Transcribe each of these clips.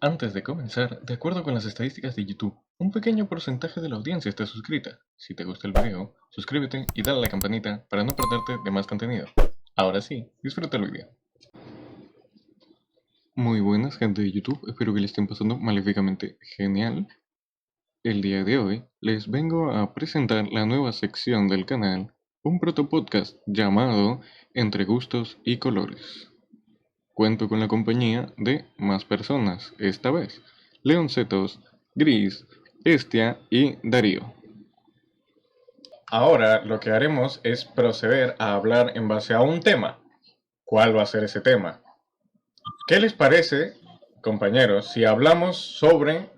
Antes de comenzar, de acuerdo con las estadísticas de YouTube, un pequeño porcentaje de la audiencia está suscrita. Si te gusta el video, suscríbete y dale a la campanita para no perderte de más contenido. Ahora sí, disfruta el video. Muy buenas, gente de YouTube, espero que le estén pasando maléficamente genial. El día de hoy les vengo a presentar la nueva sección del canal, un protopodcast llamado Entre Gustos y Colores. Cuento con la compañía de más personas, esta vez, Leoncetos, Gris, Estia y Darío. Ahora lo que haremos es proceder a hablar en base a un tema. ¿Cuál va a ser ese tema? ¿Qué les parece, compañeros, si hablamos sobre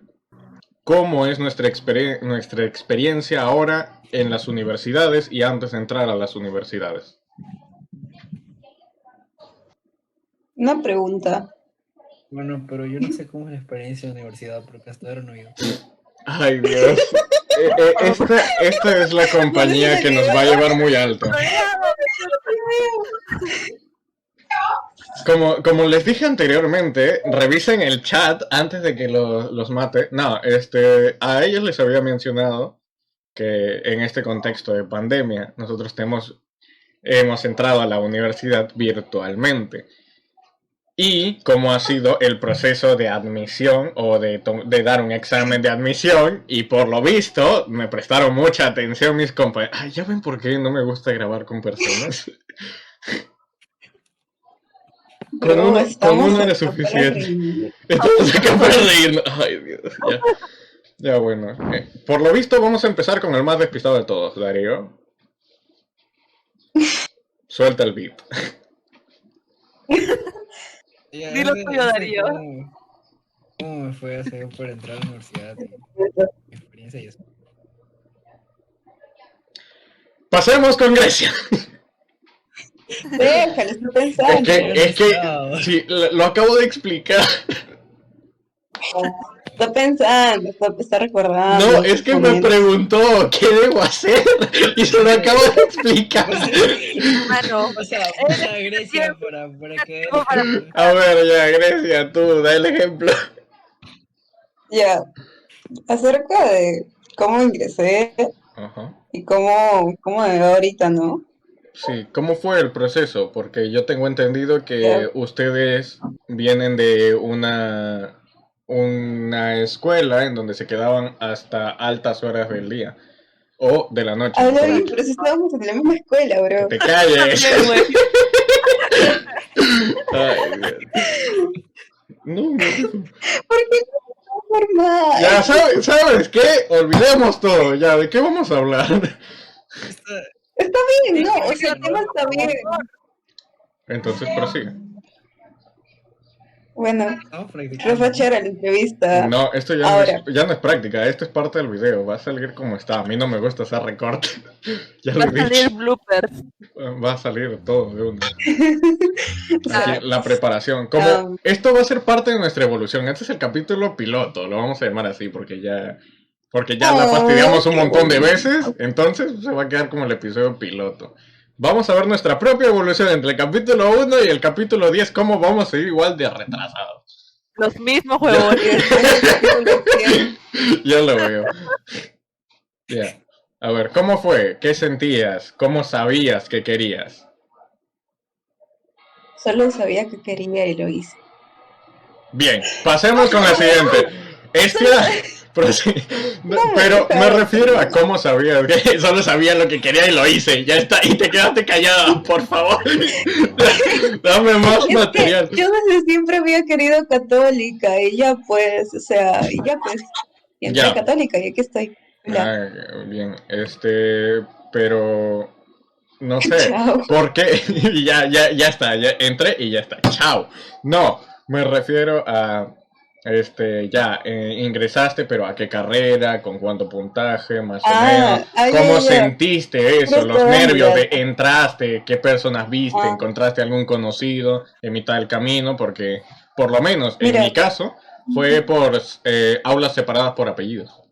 cómo es nuestra experiencia ahora en las universidades y antes de entrar a las universidades? Una pregunta. Bueno, pero yo no sé cómo es la experiencia de universidad, porque hasta ahora no he ido. Ay, Dios. Esta es la compañía que nos va a llevar muy alto. Como les dije anteriormente, revisen el chat antes de que los mate. No, a ellos les había mencionado que en este contexto de pandemia nosotros hemos entrado a la universidad virtualmente. Y cómo ha sido el proceso de admisión o de dar un examen de admisión. Y por lo visto, me prestaron mucha atención mis compañeros. Ay, ya ven por qué no me gusta grabar con personas. Con uno era suficiente. Estamos acá para reírnos. Ay, Dios. Ya bueno. Por lo visto, vamos a empezar con el más despistado de todos, Darío. Suelta el beat. Dilo tuyo, Darío. ¿Cómo me fue a hacer para entrar a la universidad? Mi experiencia y eso. Pasemos con Grecia. Déjale, estoy pensando. Es que sí, lo acabo de explicar. Está pensando, está recordando. No, es que me preguntó qué debo hacer y se lo acabo de explicar. Mano, O sea, Grecia para que... A ver, ya, Grecia, tú, da el ejemplo. Ya, acerca de cómo ingresé Ajá. y cómo me veo ahorita, ¿no? Sí, ¿cómo fue el proceso? Porque yo tengo entendido que ustedes vienen de una escuela en donde se quedaban hasta altas horas del día o de la noche. Habla bien, pero si estábamos en la misma escuela, bro. Que te calles. Ay, Dios. No. ¿Por qué no es normal? Ya, ¿sabes qué? Olvidemos todo, ya, ¿de qué vamos a hablar? Está bien, no, o sea, el tema está bien. Entonces prosigue. Bueno, refachar la entrevista. No, esto ya no es práctica, esto es parte del video, va a salir como está. A mí no me gusta hacer recorte. Ya va a salir bloopers. Va a salir todo de una. Aquí, la preparación. Esto va a ser parte de nuestra evolución. Este es el capítulo piloto, lo vamos a llamar así porque ya la fastidiamos un montón de veces. Entonces se va a quedar como el episodio piloto. Vamos a ver nuestra propia evolución entre el capítulo 1 y el capítulo 10, cómo vamos a ir igual de retrasados. Los mismos huevones. Ya lo veo. Ya. A ver, ¿cómo fue? ¿Qué sentías? ¿Cómo sabías que querías? Solo sabía que quería y lo hice. Bien, pasemos con la siguiente. Pero me refiero a cómo sabías, que solo sabía lo que quería y lo hice, ya está, y te quedaste callada, por favor. Dame más material. Yo desde siempre había querido católica y ya pues, y entré católica y aquí estoy. Bien, pero no sé, ¿por qué? ya está, ya entré y ya está, chao. No, me refiero a... ingresaste, pero ¿a qué carrera? ¿Con cuánto puntaje? Más o menos. ¿Cómo sentiste eso? Los nervios de entraste, qué personas viste, encontraste algún conocido en mitad del camino, porque por lo menos en mi caso fue por aulas separadas por apellidos.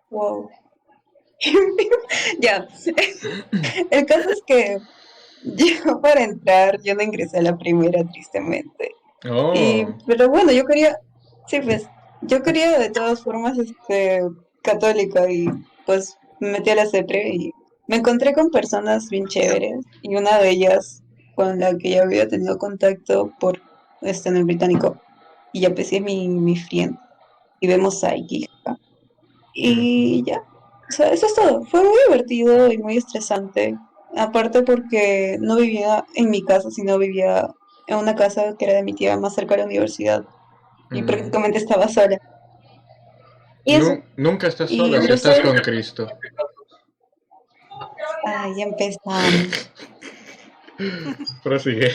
Wow. Ya. El caso es que yo para entrar, yo no ingresé a la primera, tristemente. Oh, Pero bueno, sí, pues, yo quería de todas formas, católica y pues me metí a la CEPRE y me encontré con personas bien chéveres y una de ellas con la que ya había tenido contacto en el británico y ya pues sí es mi friend y vemos Psyche y ya, o sea, eso es todo. Fue muy divertido y muy estresante, aparte porque no vivía en mi casa, sino vivía en una casa que era de mi tía más cerca de la universidad y mm. prácticamente estaba sola. Y eso, Nunca estás y sola si estás ingresé. con Cristo. Ay, ya empezamos. Prosigue.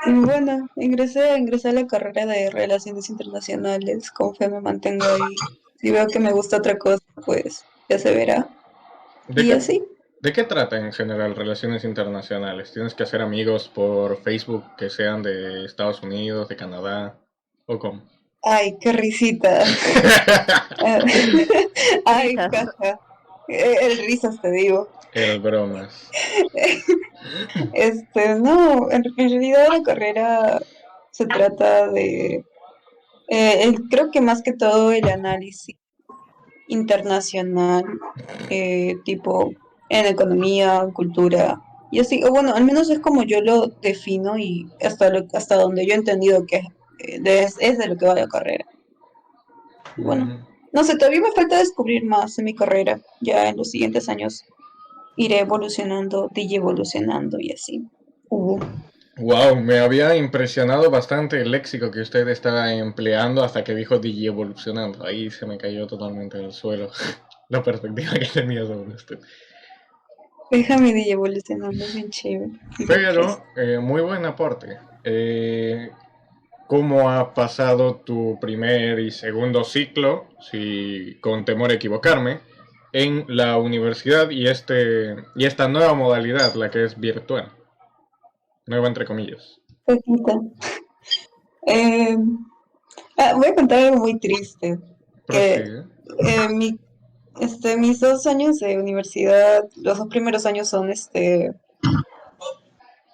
Y bueno, ingresé a la carrera de Relaciones Internacionales, con fe me mantengo ahí. Si veo que me gusta otra cosa, pues ya se verá. ¿De Y qué, así. de qué trata en general relaciones internacionales? ¿Tienes que hacer amigos por Facebook que sean de Estados Unidos, de Canadá? ¿O cómo? Ay, qué risita. Ay, Risas. jaja. El risas te digo. El bromas. No, en realidad la carrera se trata de, creo que más que todo el análisis internacional, tipo en economía, cultura, y así, o bueno, al menos es como yo lo defino y hasta donde yo he entendido que es de lo que va la carrera. Y bueno, Mm. no sé, todavía me falta descubrir más en mi carrera, ya en los siguientes años iré evolucionando, evolucionando y así. Wow, me había impresionado bastante el léxico que usted estaba empleando hasta que dijo DJ evolucionando. Ahí se me cayó totalmente del suelo la perspectiva que tenía sobre usted. Déjame evolucionando, es bien chévere. Pero, muy buen aporte. ¿Cómo ha pasado tu primer y segundo ciclo, si con temor a equivocarme, en la universidad y esta nueva modalidad, la que es virtual? Nueva entre comillas. Poquito. Eh, Voy a contar algo muy triste, que Prosigue. mi, mis 2 años de universidad, los 2 primeros años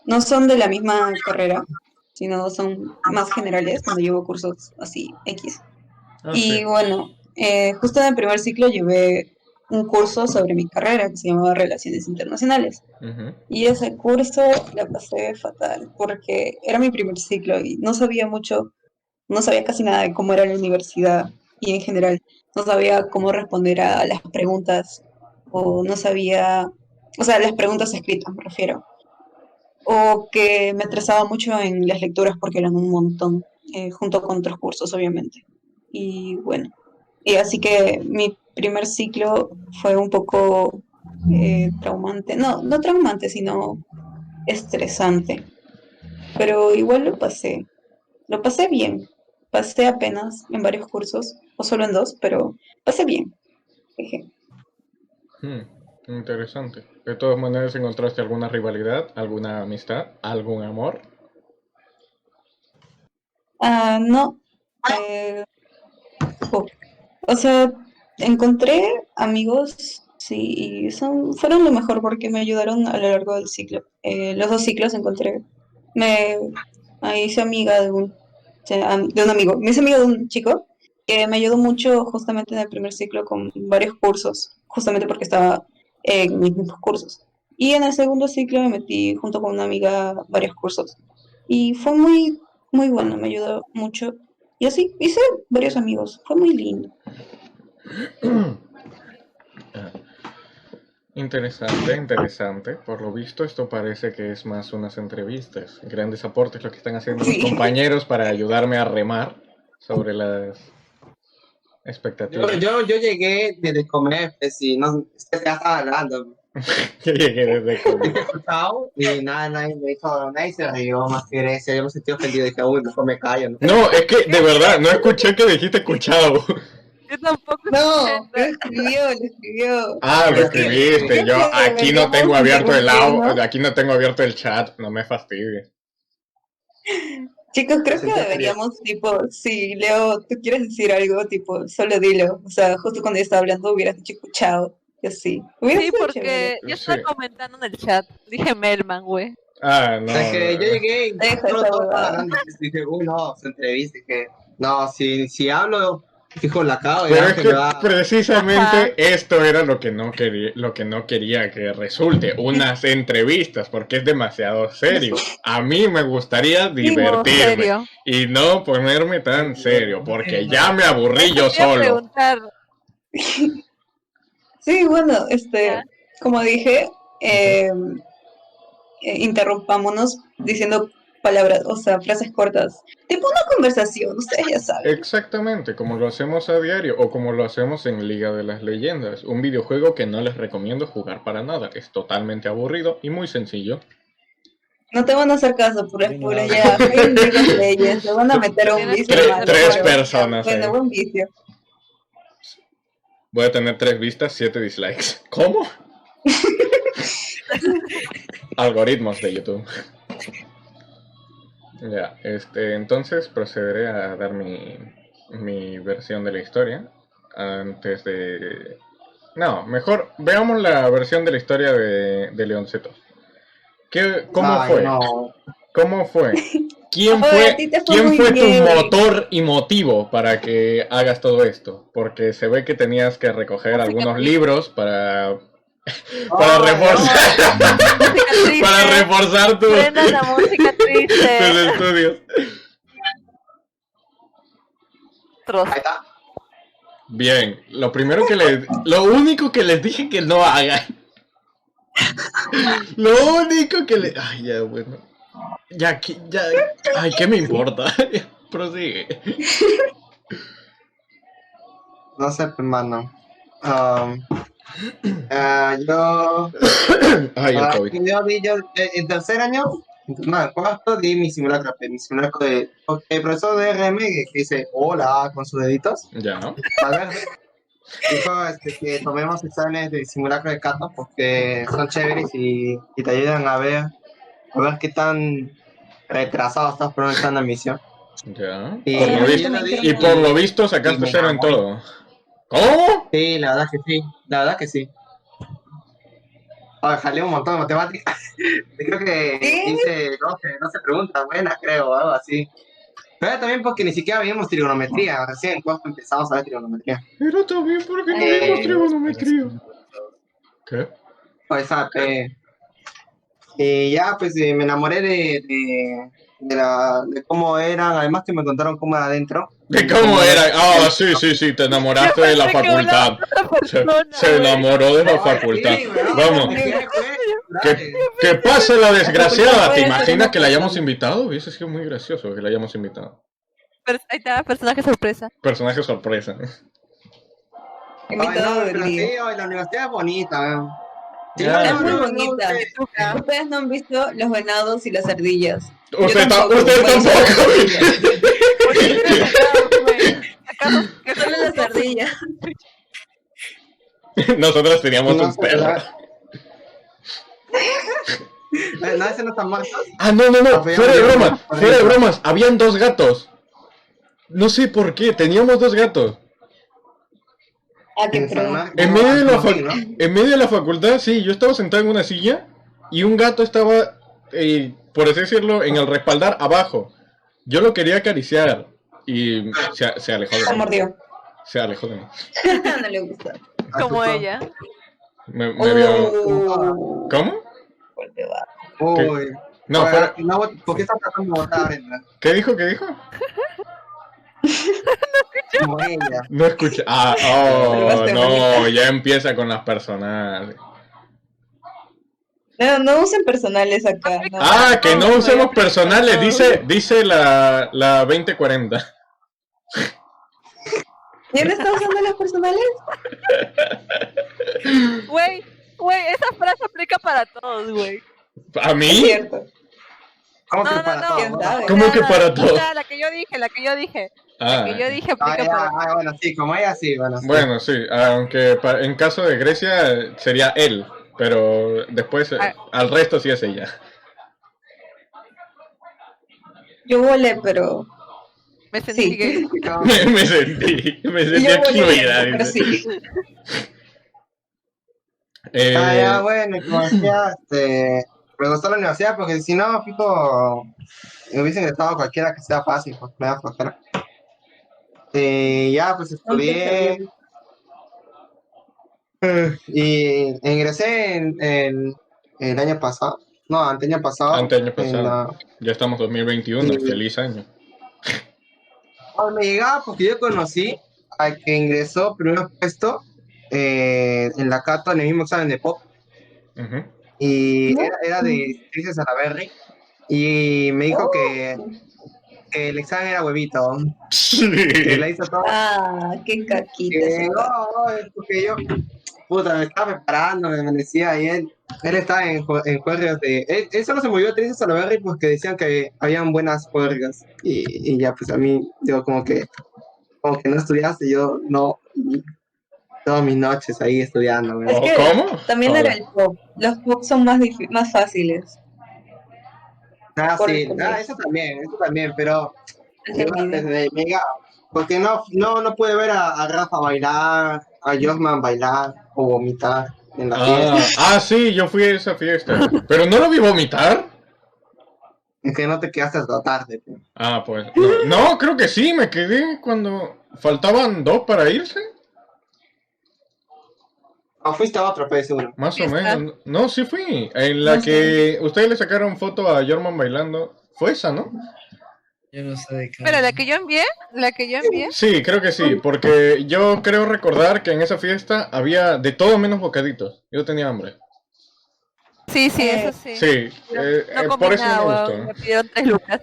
no son de la misma carrera, sino son más generales, cuando llevo cursos así, X. Ah, sí. Y bueno, justo en el primer ciclo llevé un curso sobre mi carrera que se llamaba Relaciones Internacionales. Ujú. Y ese curso la pasé fatal porque era mi primer ciclo y no sabía mucho, no sabía casi nada de cómo era la universidad y en general no sabía cómo responder a las preguntas o no sabía, o sea, las preguntas escritas me refiero, o que me estresaba mucho en las lecturas porque eran un montón, junto con otros cursos obviamente. Y bueno, y así que mi primer ciclo fue un poco traumante, no traumante, sino estresante, pero igual lo pasé bien. Pasé apenas en varios cursos, o solo en 2, pero pasé bien. Jeje. Hmm, interesante. De todas maneras, ¿encontraste alguna rivalidad, alguna amistad, algún amor? Ah, no, eh, po- o sea, encontré amigos, sí, y fueron lo mejor porque me ayudaron a lo largo del ciclo. Los 2 ciclos encontré, me hice amiga de un amigo, me hice amiga de un chico que me ayudó mucho justamente en el primer ciclo con varios cursos, justamente porque estaba en mis mismos cursos. Y en el segundo ciclo me metí junto con una amiga a varios cursos. Y fue muy, muy bueno, me ayudó mucho. Y así, hice varios amigos, fue muy lindo. Ah, interesante, interesante. Por lo visto, esto parece que es más unas entrevistas. Grandes aportes lo que están haciendo los Sí. compañeros para ayudarme a remar sobre las expectativas. Yo llegué desde comer, pues, y no, ya estaba hablando. Yo llegué desde He comer. escuchado y nadie me dijo, nadie se rió más que Grecia. Yo me sentí ofendido y dije, uy, mejor me callo. ¿No? No, es que de verdad, no escuché que dijiste escuchado. Yo tampoco No, escuché lo escribió. Ah, lo Sí, escribiste. creo Yo que aquí no deberíamos tengo abierto el interrumpirnos. aquí no tengo abierto el chat, no me fastidies. Chicos, Me creo que sentí ofendido. deberíamos, tipo, si Leo, tú quieres decir algo, tipo, solo dilo. O sea, justo cuando yo estaba hablando hubieras dicho escuchado. Y así. Hubiera Sí, sido chévere. porque yo estaba Sí. comentando en el chat. Dije Melman, güey. no. O sea, que yo llegué y Deja solo esa todos huevada. hablando. Dije, uy, no, se entrevista. Dije, no, si hablo, fijo la cago. Pero es que que me va. precisamente Ajá. esto era lo que no quería que resulte, unas entrevistas, porque es demasiado serio. A mí me gustaría divertirme serio. y no ponerme tan serio, porque ya me aburrí yo Eso te iba a solo. preguntar. Sí, bueno, Ya. como dije, interrumpámonos diciendo palabras, o sea, frases cortas. Tipo una conversación, ustedes ya saben. Exactamente, como lo hacemos a diario o como lo hacemos en Liga de las Leyendas, un videojuego que no les recomiendo jugar para nada, es totalmente aburrido y muy sencillo. No te van a hacer caso por Sí, spoilers no. ya. Hay leyes, te van a meter a un Tienes vicio. tres- malo, tres pero- personas Bueno, ahí. buen vicio. Voy a tener 3 vistas, 7 dislikes. ¿Cómo? Algoritmos de YouTube. Ya, entonces procederé a dar mi versión de la historia. Antes de... No, mejor veamos la versión de la historia de Leonceto. ¿Cómo Ay, fue? no. ¿Cómo fue? ¿Quién Ay, fue, a ti te fue quién muy fue tu bien. motor y motivo para que hagas todo esto? Porque se ve que tenías que recoger Música algunos triste. libros para Ay, reforzar, Música triste. para reforzar tus Prendan la música triste. estudios. Ahí está. Bien, lo único que les dije que no hagan. Lo único que le... Ay, ya, bueno. Ya, ay, ¿qué me importa? Prosigue. No sé, hermano. Yo. Ay, el COVID. Yo en tercer año, no, en cuarto di mi simulacro de. Porque el profesor de RM que dice hola con sus deditos. Ya, ¿no? A ver, dijo que tomemos exámenes de simulacro de Cato porque son chéveres y te ayudan a ver qué tan retrasado estás por un examen de admisión. Ya. Y- Por lo y visto, yo lo di y por lo visto y sacaste me 0 en enamoré. todo. ¿Cómo? Sí, la verdad que sí, la verdad que sí. Jalé un montón de matemáticas. Creo que ¿Qué? hice 12 preguntas buenas, creo, o algo así. Pero también porque ni siquiera vimos trigonometría, recién en cuarto empezamos a ver trigonometría. Pero también porque no Eh, vimos trigonometría. ¿Qué? O esa, y ya, pues me enamoré de cómo eran, además que me contaron cómo era adentro. ¿De cómo era? Ah, sí, te enamoraste de la Yo pensé que una facultad. otra persona, Se güey. enamoró de la Ay, facultad. sí, weón, Vamos, me quedé, que, que pase la desgraciada. facultad ¿Te puede imaginas ser una que la hayamos persona. invitado? Hubiese sido muy gracioso que la hayamos invitado. Ahí está, personaje sorpresa. Personaje sorpresa. Invitado del pero día. sí, la universidad es bonita, weón. Sí, Ya. Es muy bonita. sé. Ustedes no han visto los venados y las ardillas. Usted tampoco, usted bueno, tampoco. ¿Acaso que Solo las ardillas. Nosotros teníamos No, un perro. No, ese no está mal. Ah, no, Ah, fuera de bromas, fuera de bromas, habían 2 gatos. No sé por qué, teníamos 2 gatos. Ah, qué pro. En medio de la Sí, ¿no? en medio de la facultad, sí, yo estaba sentado en una silla y un gato estaba, por así decirlo, en el respaldar abajo. Yo lo quería acariciar y se alejó de Se mí. mordió. Se alejó de mí. No le gusta. como Asustó. ella. Me vio... Oh. ¿Cómo? Fuerte va. Uy. No, Oye, fuera... no, ¿por qué estás tratando de botar, Brenda? ¿Qué dijo? ¿Qué dijo? Como ella. No escuché. Ah, oh, no, ya empieza con las personales. No usen personales acá. No. Ah, que no No, usemos güey, personales, no. dice la 2040. ¿Ya no está usando los personales? Güey, esa frase aplica para todos, güey. ¿A Es mí? cierto. ¿Cómo No, que no, para no. todo? ¿Quién sabe? ¿Cómo que para O todos? sea, la que yo dije. Ah, Que yo dije Ah, aplica ya, para bueno, sí, como ella sí, bueno. Sí. bueno, sí, aunque en caso de Grecia sería él, pero después al resto sí es ella. Yo volé, pero. me sentí Sí. gay. No, me sentí Yo excluida. volé, pero Dice. sí. ya, bueno, como decía, me gustó la universidad porque si no, fijo, me hubiese ingresado cualquiera que sea fácil, pues me da flojera. Ya, pues estudié y ingresé en el año pasado. No, anteaño pasado. Anteaño pasado. Ya estamos 2021, Sí. feliz año. Me llegaba porque yo conocí al que ingresó primer puesto en la Cato en el mismo examen de pop. Ujú. Y ¿No? era de Cristian Salaberry. Y me dijo que el examen era huevito. Que la hizo todo. Ah, qué caquita. Que no, es porque yo, puta, me estaba preparando, me decía, y él estaba en juegos de. Él solo se movió a Cristian Salaberry porque decían que habían buenas juergas. Y ya, pues a mí, yo como que no estudiaste, yo no. Todas mis noches ahí estudiando, güey. Es que ¿Cómo? también Joder. era el pop. Los pop son más fáciles. Ah, Por sí, el colegio. eso también, pero Es el video. porque no pude ver a Rafa bailar, a Josman bailar o vomitar en la fiesta. Sí, yo fui a esa fiesta. Pero no lo vi vomitar. Es que no te quedaste hasta tarde. Tío. Ah, pues. No, creo que sí, me quedé cuando faltaban 2 para irse. O fuiste a otro, pues, seguro. Más o Fiesta. menos. No, sí fui. En la No que ustedes le sacaron foto a Jorman bailando. Fue esa, ¿no? Yo no sé de qué. Pero la que yo envié, Sí, creo que sí. Porque yo creo recordar que en esa fiesta había de todo menos bocaditos. Yo tenía hambre. sí, eso sí. Sí, No comí por eso nada, no me weón, me gustó. pidieron 3 lucas.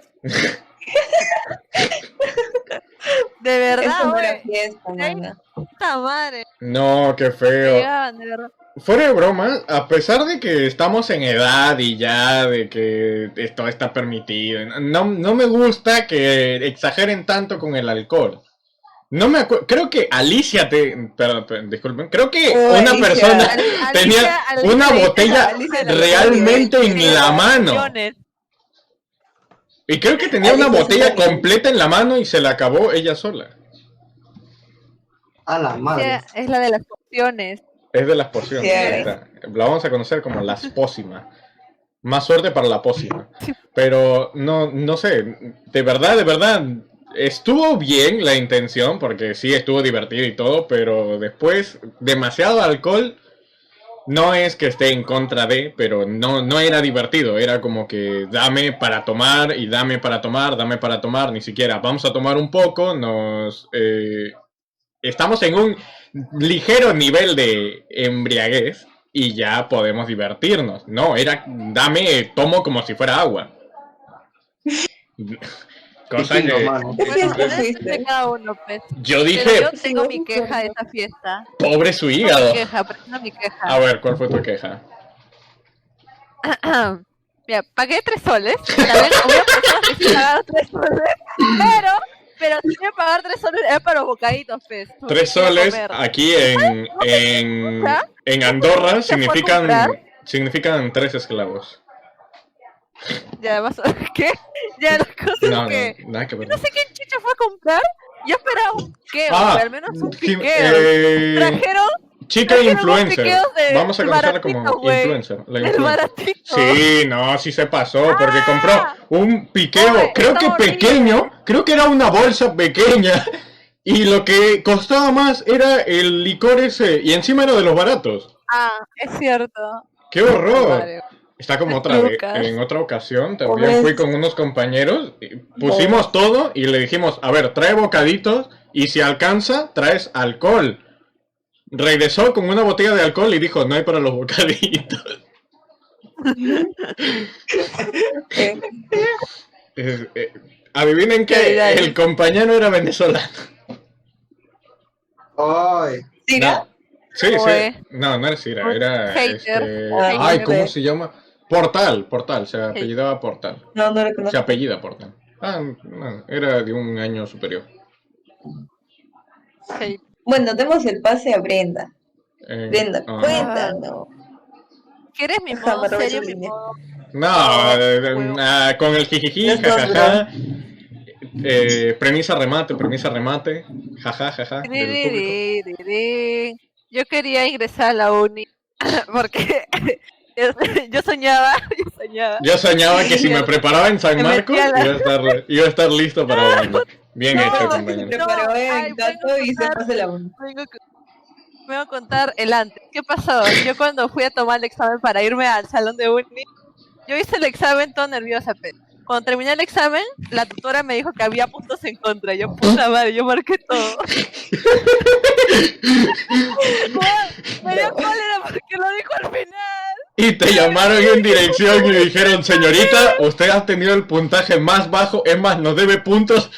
De Eso verdad, no era güey. fiesta, nada. Puta madre. No, qué feo. Llegaban, de verdad. Fuera de broma, a pesar de que estamos en edad y ya de que esto está permitido, no me gusta que exageren tanto con el alcohol. No me acuerdo, creo que Alicia perdón, disculpen, creo que una Alicia. persona tenía una botella Alicia la realmente en la mano. Millones. Y creo que tenía una Alicia botella sí. completa en la mano y se la acabó ella sola. A la madre. Es la de las opciones. Es de las porciones. Sí, ahí está. La vamos a conocer como las pócimas. Más suerte para la pócima. Pero no sé, de verdad, estuvo bien la intención, porque sí estuvo divertido y todo, pero después, demasiado alcohol, no es que esté en contra de, pero no era divertido, era como que dame para tomar, y dame para tomar, ni siquiera, vamos a tomar un poco, estamos en un ligero nivel de embriaguez, y ya podemos divertirnos. No, era tomo como si fuera agua. Cosa Distinto, que mano. ¿Qué fiesta Bueno, fuiste? de cada uno, pues. yo Pero dije, yo tengo mi queja de esa fiesta. pobre su Tengo hígado. mi queja, presento mi queja. A ver, ¿cuál fue tu queja? Mira, pagué 3 soles. También hubo personas que sí pagaron 3 soles. Pero si quieren pagar 3 soles es para los bocaditos, pues. 3 Quiero soles comer. aquí en Andorra significan 3 esclavos. Ya, además, ¿qué? Ya, la cosa No, es que... nada que ver. No sé quién chicha fue a comprar. Yo esperaba un piqueo, Ah, güey, al menos un sí, piqueo. Trajeron chica trajeron unos influencer. piqueos de Vamos a conocerla como baratito, güey. influencer. La el influencer. baratito. Sí, no, sí se pasó, porque compró un piqueo, Oye, creo que está horrible. pequeño, creo que era una bolsa pequeña, y lo que costaba más era el licor ese, y encima era de los baratos. Ah, es cierto. ¡Qué horror! Madre. Está como otra vez, Lucas. en otra ocasión también Pobres. fui con unos compañeros, y pusimos todo y le dijimos, a ver, trae bocaditos y si alcanza, traes alcohol. Regresó con una botella de alcohol y dijo, no hay para los bocaditos. Adivinen que Ya. el compañero era venezolano. Ay, ¿Sí, No. no? Sí, Oye. sí. No, no era Cira, era Hater. Ay, ¿cómo Hater. se llama? Portal, se apellidaba Portal. No lo Se conozco. apellida Portal. Ah, no, era de un año superior. Sí. Bueno, demos el pase a Brenda. Brenda, ah. cuéntanos. ¿Quieres mi Ajá, modo para ver serio, su mi línea. modo? No, con el jijiji, Los dos, jajaja. Premisa remate. Jaja, jaja. Del público. Yo quería ingresar a la uni porque Yo soñaba. Yo soñaba que si me preparaba en San Me Marcos metía iba a estar listo para Bondi. Bien hecho, Se compañero. preparó ay, en Cato y se pasa la 1. Me voy a contar el antes. ¿Qué pasó? Yo cuando fui a tomar el examen para irme al salón de uni, yo hice el examen todo nerviosa, pero cuando terminé el examen, la tutora me dijo que había puntos en contra. Yo, puta madre, yo marqué todo. Me dio cólera porque lo dijo al final. Y te llamaron en dirección y dijeron, señorita, usted ha tenido el puntaje más bajo, es más, nos debe puntos.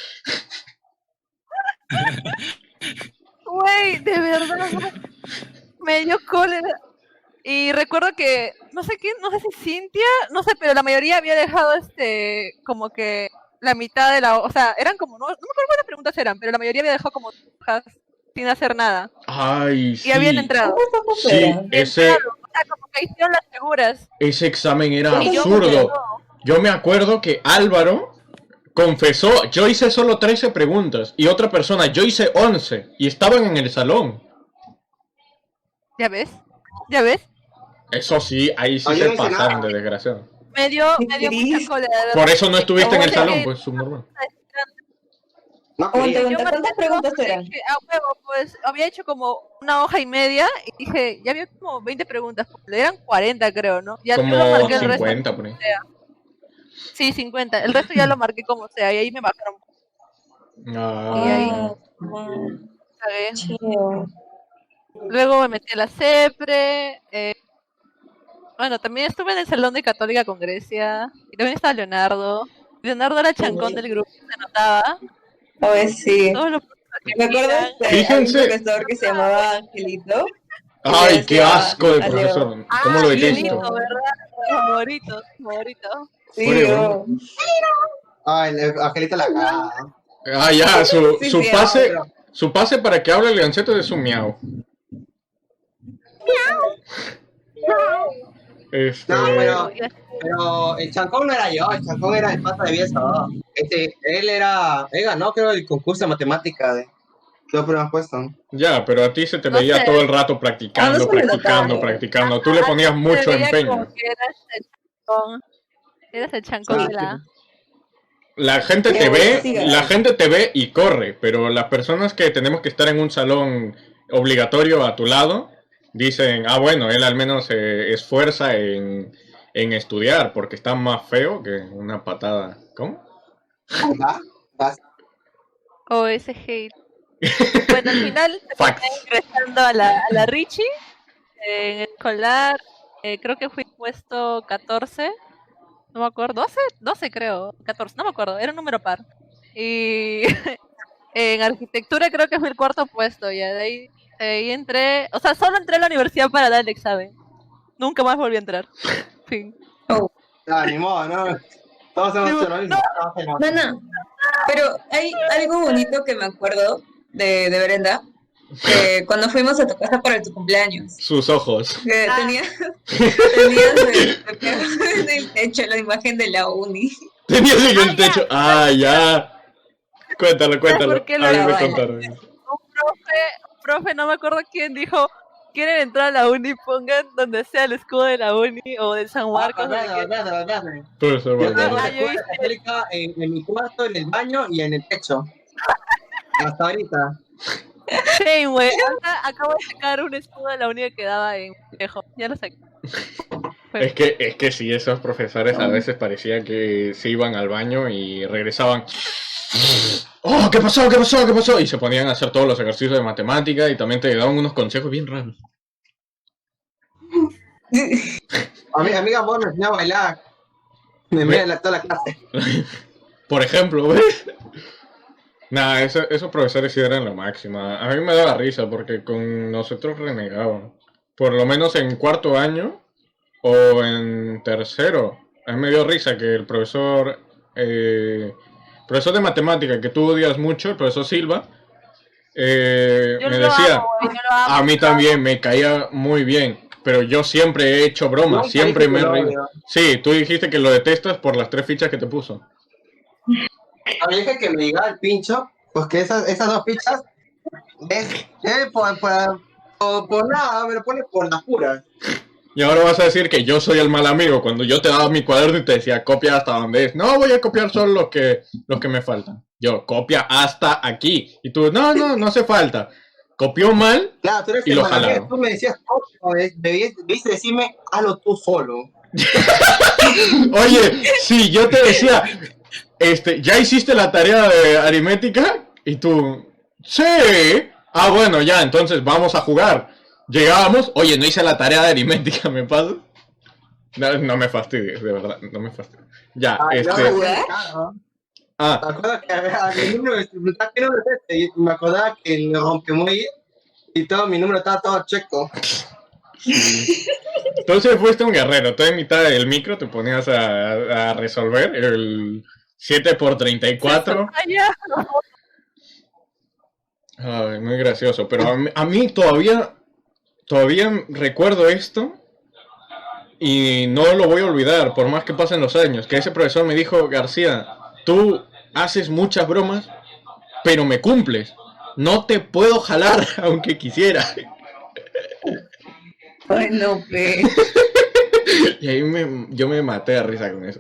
Güey, de verdad, me dio cólera. Y recuerdo que, no sé si Cintia, no sé, pero la mayoría había dejado como que la mitad de la, o sea, eran como, no me acuerdo cuántas preguntas eran, pero la mayoría había dejado como hojas sin hacer nada. Ay, Y sí. habían entrado. Sí, ese, O sea, como que hicieron las seguras. ese examen era Y yo absurdo. Yo me acuerdo que Álvaro confesó, yo hice solo 13 preguntas y otra persona, yo hice 11 y estaban en el salón. ¿Ya ves? ¿Ya ves? Eso sí, ahí sí Yo se no hice pasaron nada. de desgraciado. Me dio mucha triste. cólera. de Por verdad. eso no estuviste en el Oye, salón, pues subnormal. No Aguanta, quería. aguanta, Yo ¿cuántas marqué preguntas todo, eran? dije, a huevo, pues había hecho como una hoja y media y dije, ya había como 20 preguntas, eran 40 creo, ¿no? Ya yo lo Como marqué el resto. 50 por ahí. Sí, 50. El resto ya lo marqué como sea y ahí me bajaron. Ah, Y ahí cagué. chido. Luego me metí a la CEPRE. Bueno, también estuve en el salón de Católica con Grecia. Y también estaba Leonardo. Leonardo era el chancón del grupo, se notaba. Oye, sí. Todos los profesores que Me acuerdo miran. de un Fíjense. profesor que se llamaba Angelito. Ay, qué asco de a Leo. profesor. ¿Cómo lo Angelito, detesto? ¿verdad? Favorito. Sí, Oye, yo. Ay, Angelita la cagada. Ah, ya, Sí, sí, su pase para que hable Leonceto de su miau. No, pero el chancón no era yo, el chancón era el pata de Bielsa. Él ganó, creo, el concurso de matemática de los primeros puestos. Ya, pero a ti se te No veía sé. todo el rato practicando, no se me practicando, notaba. practicando. Tú le ponías mucho Se veía empeño. como que eras el chancón. Eras el chancón de la... La gente te Pero ve, siga. la gente te ve y corre, pero las personas que tenemos que estar en un salón obligatorio a tu lado dicen, ah, bueno, él al menos se esfuerza en estudiar porque está más feo que una patada. ¿Cómo? ¿Va? O ese hate. Bueno, al final Facts. terminé ingresando a la Richie en el escolar. Creo que fui puesto 14. No me acuerdo. 12 creo. 14, no me acuerdo. Era un número par. Y en arquitectura creo que fui el cuarto puesto. Ya de ahí entré. O sea, solo entré a la universidad para dar el examen. Nunca más volví a entrar. Fin. No, ni modo, no. Todos hemos hecho lo mismo. No. Pero hay algo bonito que me acuerdo de Brenda. Que cuando fuimos a tu casa para tu cumpleaños. Sus ojos. Que Ah. tenías en el techo la imagen de la uni. Tenías en el ya. techo. Ah, ya. Cuéntalo. ¿Por qué A lo mí me grabaron? contaron. Un profe, no me acuerdo quién dijo, quieren entrar a la uni, pongan donde sea el escudo de la uni o de San Marcos. no sé qué. Profesor Yo tengo Valdés. la Ah, yo escuela católica en mi cuarto, en el baño y en el techo. Hasta ahorita. Sí, güey, ahorita acabo de sacar un escudo de la uni que quedaba en Viejo, ya lo saqué. Es que sí, esos profesores a veces parecía que se iban al baño y regresaban. ¡Oh, qué pasó, qué pasó, qué pasó! Y se ponían a hacer todos los ejercicios de matemática y también te daban unos consejos bien raros. A mi amiga Amor me enseñó a bailar. Me mira toda la clase. Por ejemplo, ¿ves? Nah, esos profesores sí eran la máxima. A mí me daba risa porque con nosotros renegaban. Por lo menos en cuarto año o en tercero. A mí me dio risa que el profesor de matemática que tú odias mucho, el profesor Silva, Yo me lo decía, amo, güey, yo lo amo. a mí también me caía muy bien, pero yo siempre he hecho bromas, Nunca siempre dije me he que lo reído. odio. Sí, tú dijiste que lo detestas por las 3 fichas que te puso. A mí dije que me llegaba el pincho, porque esas 2 fichas es por nada, me lo pone por las puras. Y ahora vas a decir que yo soy el mal amigo cuando yo te daba mi cuaderno y te decía copia hasta donde es. No, voy a copiar solo los que me faltan. Yo, copia hasta aquí. Y tú, no hace falta. Copió mal Claro, tú eres y el lo mala mía, jalaron. tú me decías, debiste decirme, hazlo tú solo. Oye, sí, yo te decía, ¿ya hiciste la tarea de aritmética? Y tú, sí. Ah, bueno, ya, entonces vamos a jugar. Llegábamos, oye, no hice la tarea de aritmética, ¿me pasas? No me fastidies, de verdad, no me fastidies. Ya, Yo ¿Jugar? Ah, me acuerdo que mi número de ¿qué número es este? Y me acordaba que lo rompemuelle y todo mi número estaba todo checo. entonces fuiste un guerrero. Tú en mitad del micro te ponías a resolver el 7 por 34. Ah, ya. Ay, muy gracioso. Pero a mí todavía recuerdo esto y no lo voy a olvidar, por más que pasen los años. Que ese profesor me dijo, García, tú haces muchas bromas, pero me cumples. No te puedo jalar, aunque quisiera. Ay, no, pe. Y ahí yo me maté de risa con eso.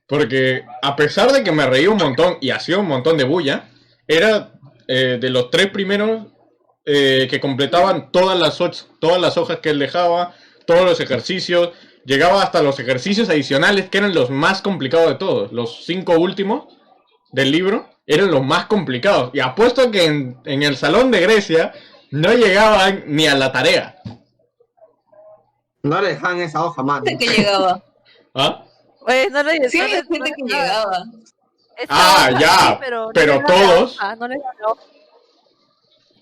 Porque a pesar de que me reí un montón y hacía un montón de bulla, era de los 3 primeros que completaban todas las hojas que él dejaba, todos los ejercicios. Llegaba hasta los ejercicios adicionales, que eran los más complicados de todos. Los 5 últimos del libro eran los más complicados. Y apuesto que en el salón de Grecia no llegaban ni a la tarea. No le dejan esa hoja, mano. Gente que llegaba. ¿Ah? Oye, no le Sí, no había le- no gente le- que llegaba. esa Ah, hoja ya, sí, pero pero no le todos. no le da la hoja.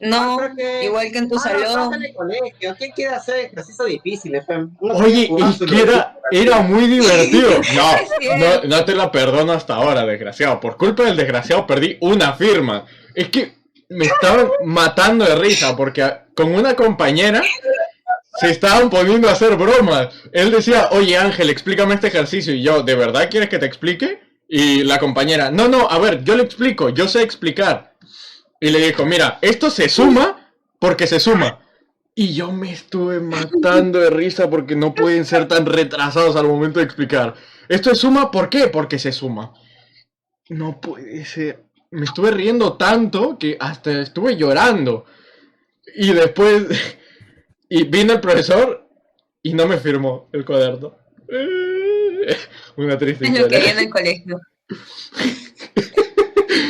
No, Porque- igual que en tu No, salón. estás en el colegio. ¿Quién quiere hacer ejercicio difícil, Fem? Uno Oye, quiere jugar es su que era muy divertido. cierto. No te la perdono hasta ahora, desgraciado. Por culpa del desgraciado perdí una firma. Es que me estaban matando de risa porque con una compañera se estaban poniendo a hacer bromas. Él decía, oye Ángel, explícame este ejercicio. Y yo, ¿de verdad quieres que te explique? Y la compañera, no, a ver, yo le explico, yo sé explicar. Y le dijo, mira, esto se suma porque se suma. Y yo me estuve matando de risa porque no pueden ser tan retrasados al momento de explicar. Esto es suma, ¿por qué? Porque se suma. No puede ser. Me estuve riendo tanto que hasta estuve llorando. Y después... Y vino el profesor y no me firmó el cuaderno. Una triste Es lo que había historia. en el colegio.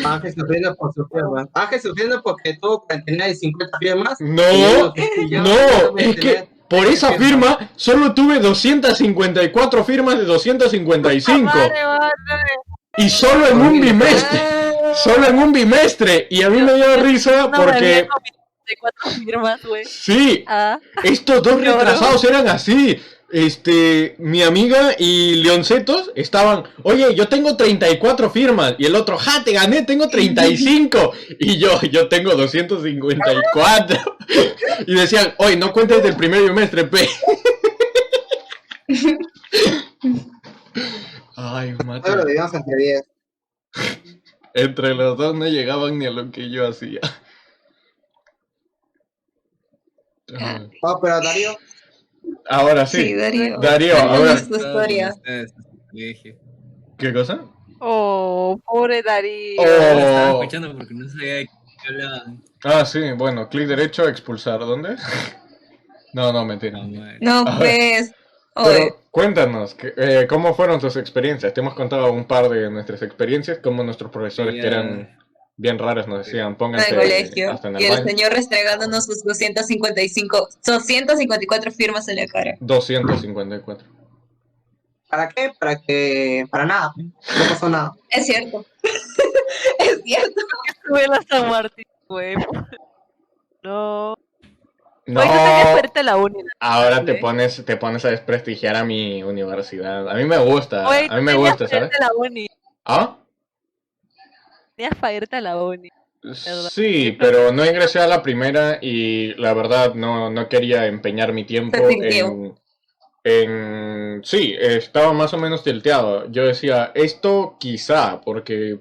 Ángel sufriendo por su firma. Ángel sufriendo porque tuvo 49 y 50 firmas. No, Yo no, voy a es que tener por esa 30 firma solo tuve 254 firmas de 255. Madre, madre. Y solo en un bimestre. Ah, Solo en un bimestre. Y a mí me dio risa No me porque... había comido de 4 firmas, güey. Sí, Ah, estos dos Qué retrasados eran así. Mi amiga y Leoncetos estaban, oye, yo tengo 34 firmas. Y el otro, ja, te gané, tengo 35. Y yo tengo 254. Y decían, oye, no cuentes del primer bimestre, pe. Ay, Todos lo macho. dividimos entre 10. Entre los dos no llegaban ni a lo que yo hacía. Ay. Oh, pero Darío, Ahora sí, sí. Darío. Darío, Cuéntanos ahora. tu historia. ¿Qué cosa? oh, pobre Darío. Oh. Estaba escuchando porque no sabía de qué hablaban. Ah, sí, bueno, clic derecho, expulsar. ¿Dónde? No, mentira. No, madre. No, A ver. pues. Oye, Pero cuéntanos, ¿cómo fueron tus experiencias? Te hemos contado un par de nuestras experiencias, como nuestros profesores Sí, que eran bien raros nos decían, en el pónganse colegio. hasta en el Y el baño. señor restregándonos sus 254 firmas en la cara. 254. ¿para qué? Para nada. No pasó nada. Es cierto. Es cierto. Estuve en la San Martín, güey. No. No, Oye, tú tenías para irte a la uni. ¿no? ahora te güey. pones a desprestigiar a mi universidad. A mí me gusta, Oye, a mí me tú tenías gusta, para ¿sabes? irte a la uni. ¿Ah? Tenías para irte a la uni. Sí, pero no ingresé a la primera y la verdad no quería empeñar mi tiempo Definitivo. Sí, estaba más o menos tilteado. Yo decía, esto quizá, porque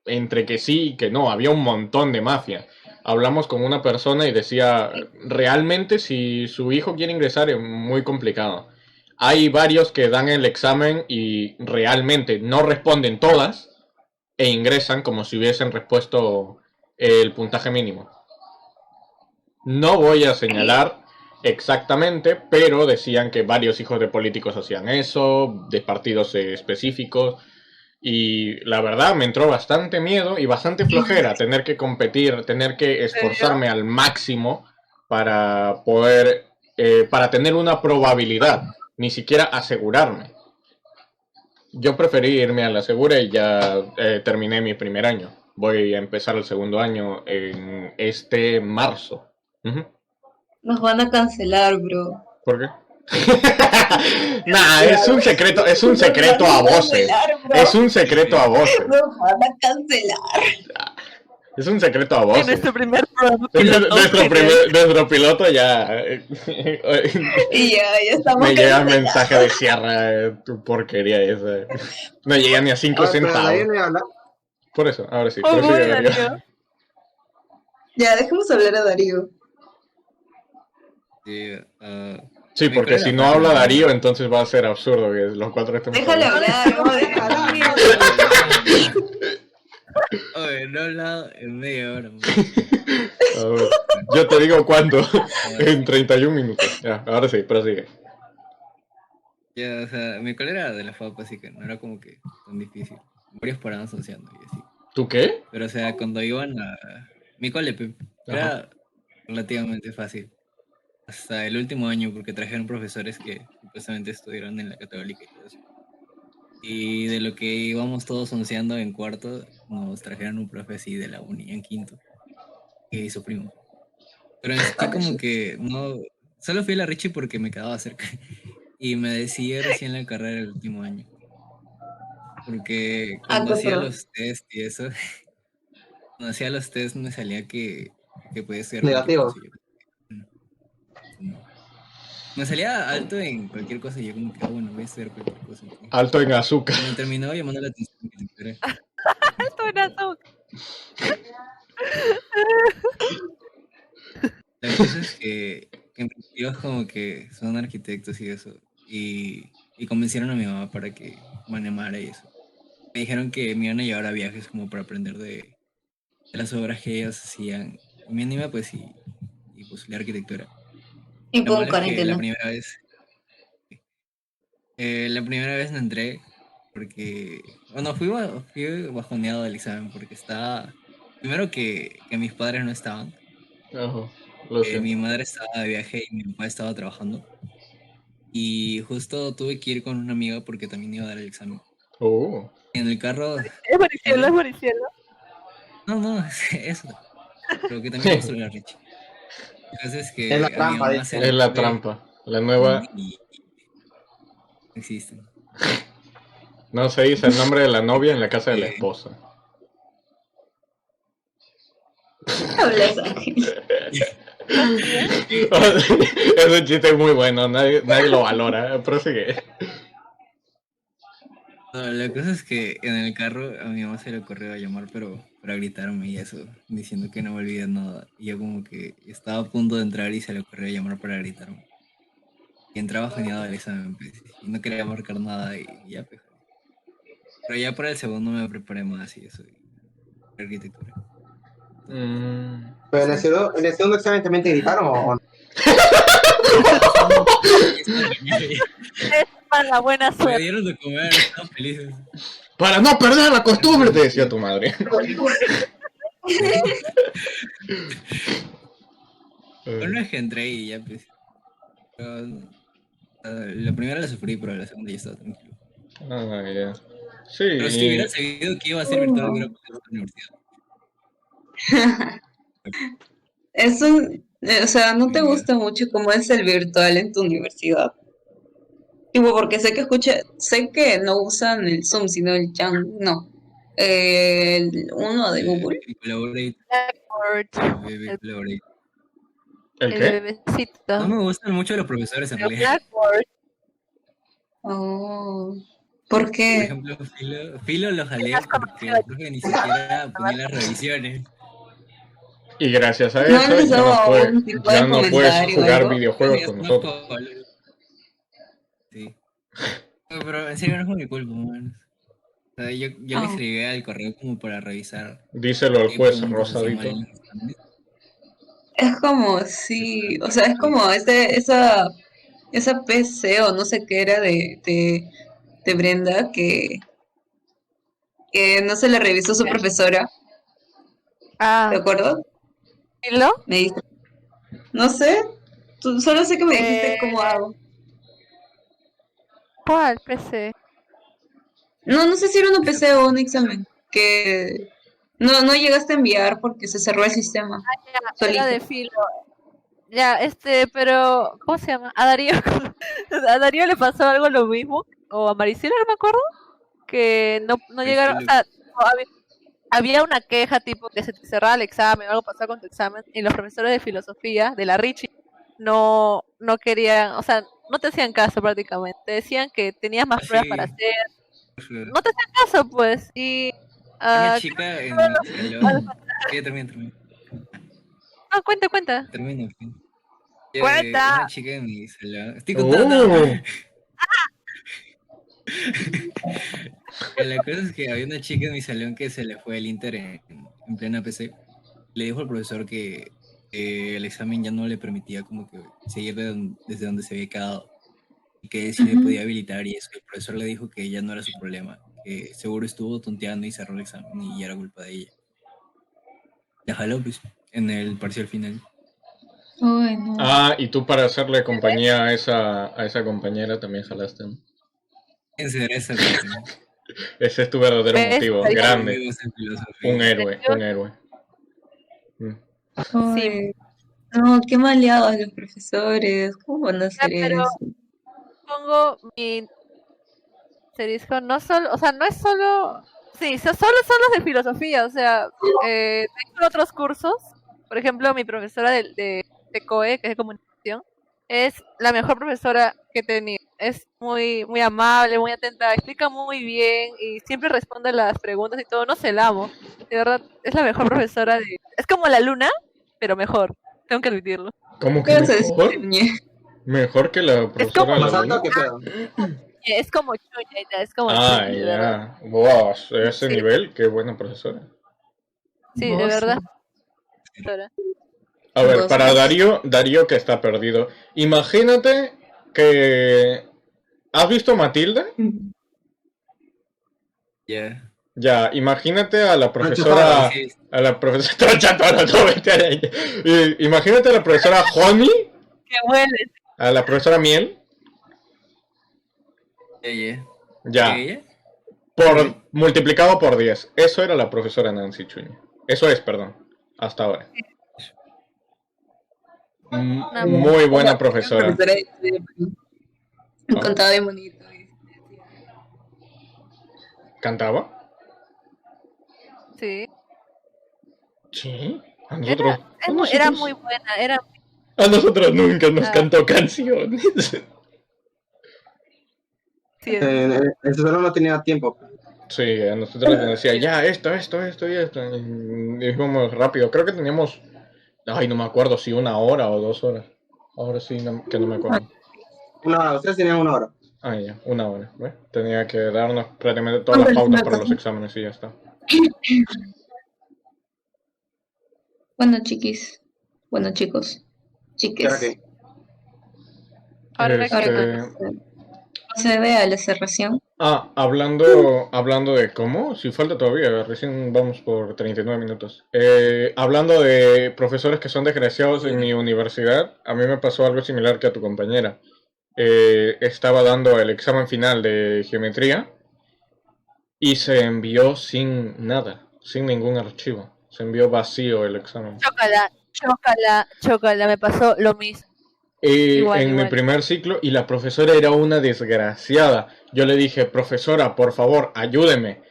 entre que sí y que no, había un montón de mafia. hablamos con una persona y decía, realmente si su hijo quiere ingresar es muy complicado. Hay varios que dan el examen y realmente no responden todas e ingresan como si hubiesen respuesto el puntaje mínimo. No voy a señalar exactamente, pero decían que varios hijos de políticos hacían eso, de partidos específicos, y la verdad me entró bastante miedo y bastante flojera tener que competir, tener que esforzarme al máximo para poder, para tener una probabilidad, ni siquiera asegurarme. Yo preferí irme a la segura y ya terminé mi primer año. Voy a empezar el segundo año en este marzo. Ujú. Nos van a cancelar, bro. ¿Por qué? Nah, es un secreto a voces. Es un secreto a voces. Nos van a cancelar. Es un secreto a En voces. nuestro primer programa piloto, Nuestro piloto ya Y ya estamos me llega el cancelados. mensaje de cierra tu porquería esa. No llega ni a 5 Pero de ahí centavos. no iba a hablar. Por eso, ahora sí. Oh, prosigue, bueno, Darío. tío. Ya, dejemos hablar a Darío. Sí, Sí, mi porque carrera si no fue habla la- Darío, entonces va a ser absurdo que los cuatro estemos Déjale hablando. hablar, no, déjalo. Oye, no he hablado en media hora. man. A ver, yo te digo cuándo. En 31 minutos. Ya, ahora sí, prosigue. Ya, o sea, mi cole era de la FAP, así que no era como que tan difícil. Varios paraban asociando y así. ¿Tú qué? Pero, o sea, cuando iban a... Mi cole, era relativamente fácil. Hasta el último año, porque trajeron profesores que supuestamente estudiaron en la Católica y todo eso. Y de lo que íbamos todos onceando en cuarto, nos trajeron un profe así de la uni en quinto, que hizo primo. Pero en sí como que no... Solo fui a la Richie porque me quedaba cerca. Y me decidí recién la carrera el último año. Porque cuando qué hacía pro. los test y eso, cuando hacía los test me salía que podía estudiar Negativo. cualquier cosa. Y yo, no. Me salía alto en cualquier cosa y yo como que, bueno, voy a estudiar cualquier cosa. Alto en azúcar. Me terminó llamando la atención arquitectura. Esto era azúcar. La cosa es que en principio como que son arquitectos y eso. Y convencieron a mi mamá para que me animara y eso. Me dijeron que me iban a llevar a viajes como para aprender de las obras que ellos hacían. Y me animé pues y pues la arquitectura. Y Lo pon malo es que la cuarentena. primera vez no entré porque, bueno, fui bajoneado del examen porque estaba, primero que mis padres no estaban, Ajá, lo siento. mi madre estaba de viaje y mi papá estaba trabajando y justo tuve que ir con una amiga porque también iba a dar el examen. En el carro, Es Maricielo, es Maricielo. no, eso, pero que también pasó la Richie. Entonces que Es la a mi trampa, mamá dice. se le Es la ocurre trampa. La nueva. y no existen. No se dice el nombre de la novia en la casa de la esposa. Hablas, Ángel. Es un chiste muy bueno, nadie lo valora. Prosigue. No, la cosa es que en el carro a mi mamá se le ocurrió llamar, pero para gritarme y eso, diciendo que no me olvide nada. Y yo como que estaba a punto de entrar y se le ocurrió llamar para gritarme. Y entraba geniado al examen, pues, y no quería marcar nada y ya, pues. Pero ya para el segundo me preparé más y eso, y arquitectura. Pero en el segundo examen también te gritaron o no? Es para la buena Me suerte. dieron de comer, estaban felices. Para no perder la costumbre, te decía tu madre. Bueno, es que entré y ya, pues. Pero, la primera la sufrí, pero la segunda ya estaba tranquilo. Ah, ya. Sí, Pero si hubiera sabido que iba a ser virtual, hubiera pasado a la universidad. Es un, o sea, ¿no te Sí. gusta mucho cómo es el virtual en tu universidad? Tipo, porque sé que no usan el Zoom, sino el Chan, no. El uno de Google. El Collaborate, Blackboard, el Collaborate. ¿el el qué? bebecito. No me gustan mucho los profesores en El realidad. Blackboard. Oh, ¿por Por qué? ejemplo, Filo lo jalé Has porque conocido el profe ni siquiera ponía las revisiones. Y gracias a No eso les ya no, daba puedes, un tipo de ya no puedes comentario o jugar algo. videojuegos con nosotros. Sí. No, pero en serio no es por mi culpa, man. O sea, yo le Ah. escribí al correo como para revisar Díselo al qué juez preguntas hacían mal rosadito. en los exámenes. Es como, sí, o sea, es como esa PC o no sé qué era de Brenda que no se le revisó su profesora, ¿te Ah, acuerdas? ¿Filo? Me dice, no sé, solo sé que me dijiste cómo hago. ¿Cuál PC? No sé si era una PC o un examen, que no llegaste a enviar porque se cerró el sistema, Era solito. de Filo. Ya, pero, ¿cómo se llama? A Darío, a Darío le pasó algo lo mismo, o a Maricela, no me acuerdo, que no llegaron, o sea, había una queja tipo que se te cerraba el examen o algo pasaba con tu examen, y los profesores de filosofía de la Richie no querían, o sea, no te hacían caso prácticamente, te decían que tenías más pruebas para hacer, no te hacían caso pues, y Una ah, chica en mi salón. Ya termina. no, cuenta. Termina. Cuenta. Una chica en mi salón. Estoy contando. La cosa es que había una chica en mi salón que se le fue el Inter en plena PC. Le dijo al profesor que el examen ya no le permitía como que seguir desde donde se había quedado. Y que si le Ujú. podía habilitar y eso. El profesor le dijo que ya no era su problema. Que seguro estuvo tonteando y cerró el examen y ya era culpa de ella. La jaló pues en el parcial final. Ay, no. Ah, y tú para hacerle compañía a esa compañera también jalaste, ¿no? En serio, esa cosa. Ese es tu verdadero ¿Ves? motivo, Ahí- grande. Me gusta en filosofía. Un héroe. Mm. Sí, Ay, no, qué maleados los profesores, ¿cómo van a ya, hacer pero eso? pongo mi asterisco, no solo, o sea, no es solo, sí, solo son los de filosofía, o sea, tengo otros cursos, por ejemplo, mi profesora de COE, que es de comunicación, es la mejor profesora que he tenido, es muy amable, muy atenta, explica muy bien y siempre responde las preguntas y todo, no se la amo, de verdad, es la mejor profesora es como la luna, pero mejor, tengo que admitirlo. ¿Cómo ¿Qué que vas a decir, mejor? Ñe? ¿Mejor que la Es como profesora de Más la alto luna? que pedo. Es como Chuña, ya, es como Ah, Chuña, de verdad. ya. Wow, a ese Sí, nivel, qué buena profesora. sí, de Vos, verdad. Profesora. A ver, vos, para vos. Darío que está perdido. Imagínate que... ¿Has visto Matilda? Ya. Ya, imagínate a la Pancho Faro. profesora... A la profesora... Chatoro, no, vete a ella. Imagínate a la profesora Honey, Que huele. a la profesora Miel. Ella. Ya, ¿Ella? multiplicado por 10. Eso era la profesora Nancy Chuña. Eso es, perdón. Hasta ahora. Muy buena profesora. Profesora de historia, me ¿Ah? contaba bien bonito. ¿Cantaba? Sí. Sí. A nosotros... Era muy buena. A nosotros nunca nos Ah. cantó canciones. Sí, El solo no tenía tiempo. Sí, a nosotros nos decía, ya, esto y esto. Y íbamos rápido. Creo que teníamos... Ay, no me acuerdo si 1 hora o 2 horas. Ahora sí, que no me acuerdo. Una hora, ustedes tenían 1 hora. Ah, ya, 1 hora. ¿Ves? Tenía que darnos prácticamente todas las pautas para los exámenes y ya está. Bueno, chiquis. Bueno, chicos. ¿Y ahora Chiques. qué? ahora Este, Ahora se ve a la cerración. hablando de cómo, si falta todavía, recién vamos por 39 minutos. Hablando de profesores que son desgraciados en mi universidad, a mí me pasó algo similar que a tu compañera. Estaba dando el examen final de geometría y se envió sin nada, sin ningún archivo. Se envió vacío el examen. chócala, me pasó lo mismo. Igual. Mi primer ciclo, y la profesora era una desgraciada. Yo le dije, profesora, por favor, ayúdeme.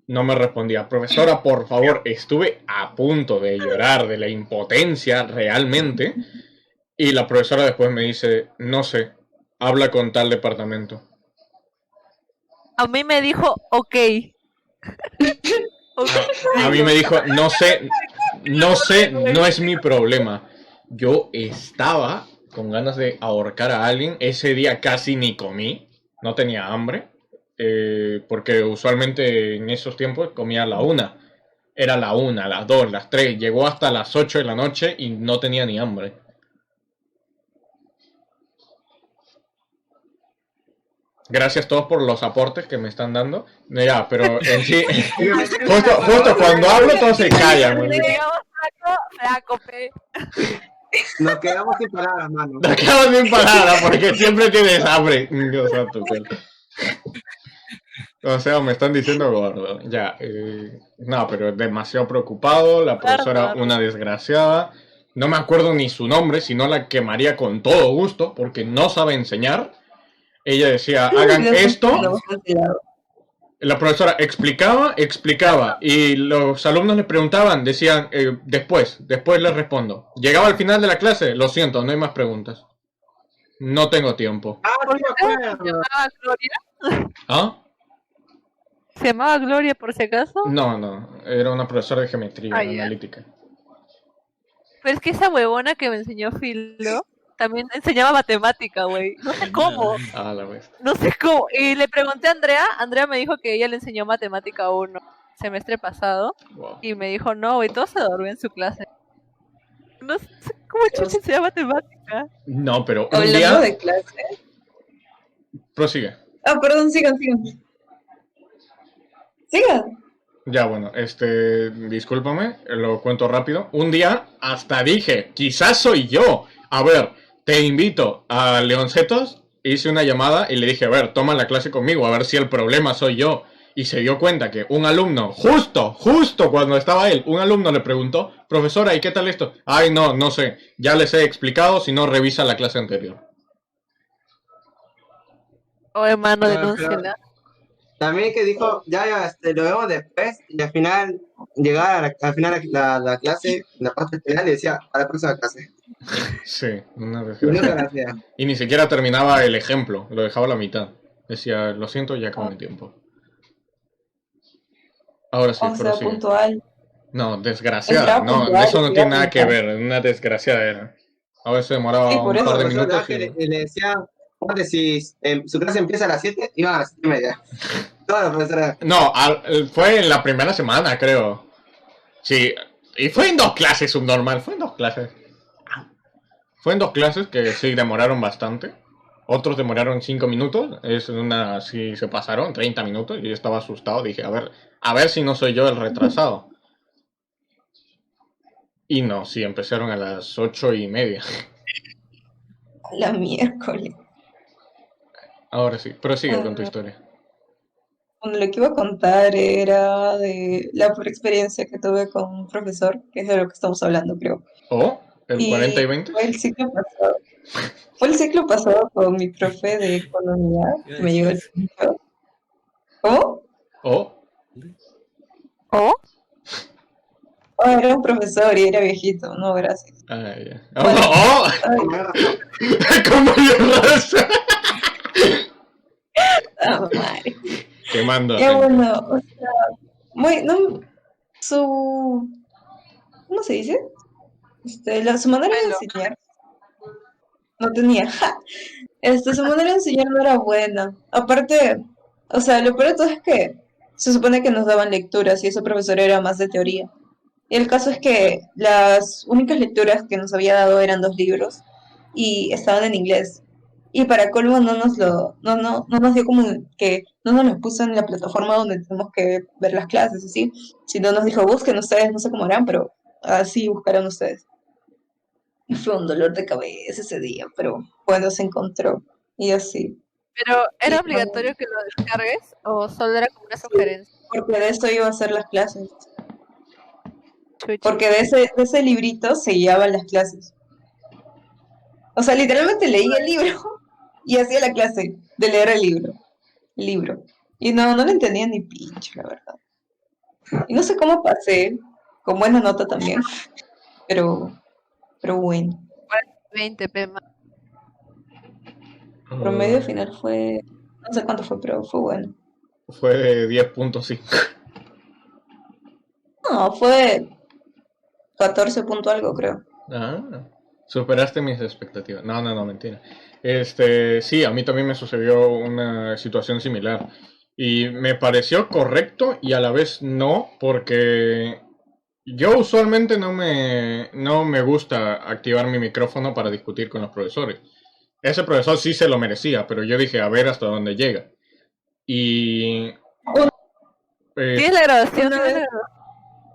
No me respondía, profesora, por favor. Estuve a punto de llorar de la impotencia realmente. Y la profesora después me dice, no sé, habla con tal departamento. A mí me dijo, ok. A mí me dijo, no sé, no sé, no es mi problema. Yo estaba con ganas de ahorcar a alguien. Ese día casi ni comí. No tenía hambre. Porque usualmente en esos tiempos comía a la 1. Era la 1, las 2, las 3. Llegó hasta las 8 de la noche y no tenía ni hambre. Gracias a todos por los aportes que me están dando. Ya, pero en sí, justo cuando hablo todos se callan. Le maldito. digamos flaco, pe. Nos quedamos sin palabras, mano. Te acabas de palabra porque siempre tienes hambre. Dios santo, cielo. O sea, me están diciendo gordo. Ya, no, pero demasiado preocupado. La profesora, Gordo. una desgraciada. No me acuerdo ni su nombre, sino la quemaría con todo gusto porque no sabe enseñar. Ella decía, hagan esto. La profesora explicaba, y los alumnos le preguntaban, decían, después les respondo. Llegaba al final de la clase, lo siento, no hay más preguntas. No tengo tiempo. Ah, sí me ¿Se acuerdo. llamaba Gloria? ¿Ah? ¿Se llamaba Gloria por si acaso? No, era una profesora de geometría Ah, ya. analítica. Pero es que esa huevona que me enseñó Filo también enseñaba matemática, güey. No sé cómo. Ah, la vez. No sé cómo. Y le pregunté a Andrea. Andrea me dijo que ella le enseñó matemática 1 semestre pasado. Wow. Y me dijo, no, güey, todo se durmió en su clase. No sé cómo chucha enseñaba matemática. No, pero un Hablando día... de clase. Prosigue. Ah, perdón, sigan. Sigan. Ya, bueno, discúlpame, lo cuento rápido. Un día hasta dije, quizás soy yo. A ver, te invito a Leoncetos. Hice una llamada y le dije, a ver, toma la clase conmigo, a ver si el problema soy yo. Y se dio cuenta que un alumno, justo cuando estaba él, un alumno le preguntó, profesora, ¿y qué tal esto? Ay, no sé, ya les he explicado, si no, revisa la clase anterior. Oh, hermano, Ah, denúnciala. También que dijo, ya, lo vemos después, y al final, llegaba al final la clase, la parte final, y decía, a la próxima clase. Sí, una Y desgracia. nunca la hacía. Y ni siquiera terminaba el ejemplo, lo dejaba a la mitad. Decía, lo siento, ya acabó mi tiempo. Ahora sí, O sea, prosigue. puntual. No, desgraciada. Entraba No, puntual, eso no tiene nada que puntual. ver. Una desgraciada era. A veces demoraba Sí, por un eso, par de Profesor minutos. Ángel, Y... le decía, "Ponte, si su clase empieza a las 7, iban a las 7:30. Toda la profesora. No, fue en la primera semana, creo. Sí, y fue en 2 clases subnormal. Fue en 2 clases. Fue en 2 clases que sí demoraron bastante. Otros demoraron 5 minutos. Es una, sí se pasaron 30 minutos. Y yo estaba asustado. Dije, a ver si no soy yo el retrasado. Y no, sí, empezaron a las 8:30. A la miércoles. Ahora sí, prosigue con tu historia. Bueno, lo que iba a contar era de la pura experiencia que tuve con un profesor, que es de lo que estamos hablando, creo. ¿O el 40 y Y 20? fue el ciclo pasado. Fue el ciclo pasado con mi profe de economía, que me llegó el pincho. ¿Cómo? ¿O? ¿Oh? Oh, era un profesor y era viejito, no, gracias. Ah, ya. Bueno. ¡Oh! Ay, ¿Cómo yo raza? madre. Quemando. Ya gente. bueno, o sea, no, ¿cómo se dice? Su manera de enseñar no tenía, su manera de enseñar no era buena. Aparte, o sea, lo peor de todo es que se supone que nos daban lecturas y ese profesor era más de teoría. Y el caso es que las únicas lecturas que nos había dado eran 2 libros y estaban en inglés. Y para colmo no nos dio como que no nos los puso en la plataforma donde tenemos que ver las clases, así, sino nos dijo, busquen ustedes, no sé cómo harán, pero así buscarán ustedes. Y fue un dolor de cabeza ese día, pero bueno, se encontró. Y así. ¿Pero era Y, obligatorio que lo descargues o solo era como una sugerencia? porque de esto iba a ser las clases. Chuchi. Porque de ese librito se guiaban las clases. O sea, literalmente leía el libro y hacía la clase de leer el libro. Y no le entendía ni pinche, la verdad. Y no sé cómo pasé, con buena nota también, pero bueno. 20, pema. Promedio final fue, no sé cuánto fue, pero fue bueno. Fue de 10.5. No, fue 14 punto algo, creo. Ah, superaste mis expectativas. No, mentira. Sí, a mí también me sucedió una situación similar. Y me pareció correcto y a la vez no, porque yo usualmente no me gusta activar mi micrófono para discutir con los profesores. Ese profesor sí se lo merecía, pero yo dije, a ver hasta dónde llega. Y... ¿Tienes la grabación? ¿Tienes la grabación?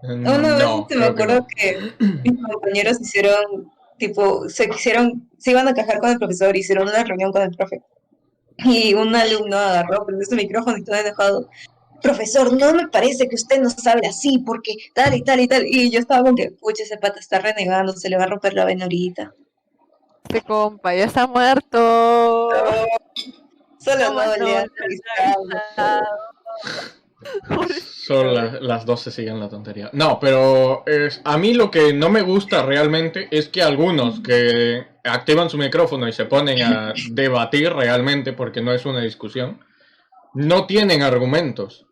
Una vez no, me creo que acuerdo no. que mis compañeros hicieron, tipo, se iban a quejar con el profesor, hicieron una reunión con el profe. Y un alumno agarró, prendió su micrófono y todo enojado. Profesor, no me parece que usted nos hable así, porque tal y tal y tal. Y yo estaba como que, pucha, ese pata está renegando, se le va a romper la vena ahorita. Este compa ya está muerto. Solo ¿Cómo no no? le han Está avisado. Solo las dos se siguen la tontería. No, pero a mí lo que no me gusta realmente es que algunos que activan su micrófono y se ponen a debatir realmente, porque no es una discusión, no tienen argumentos.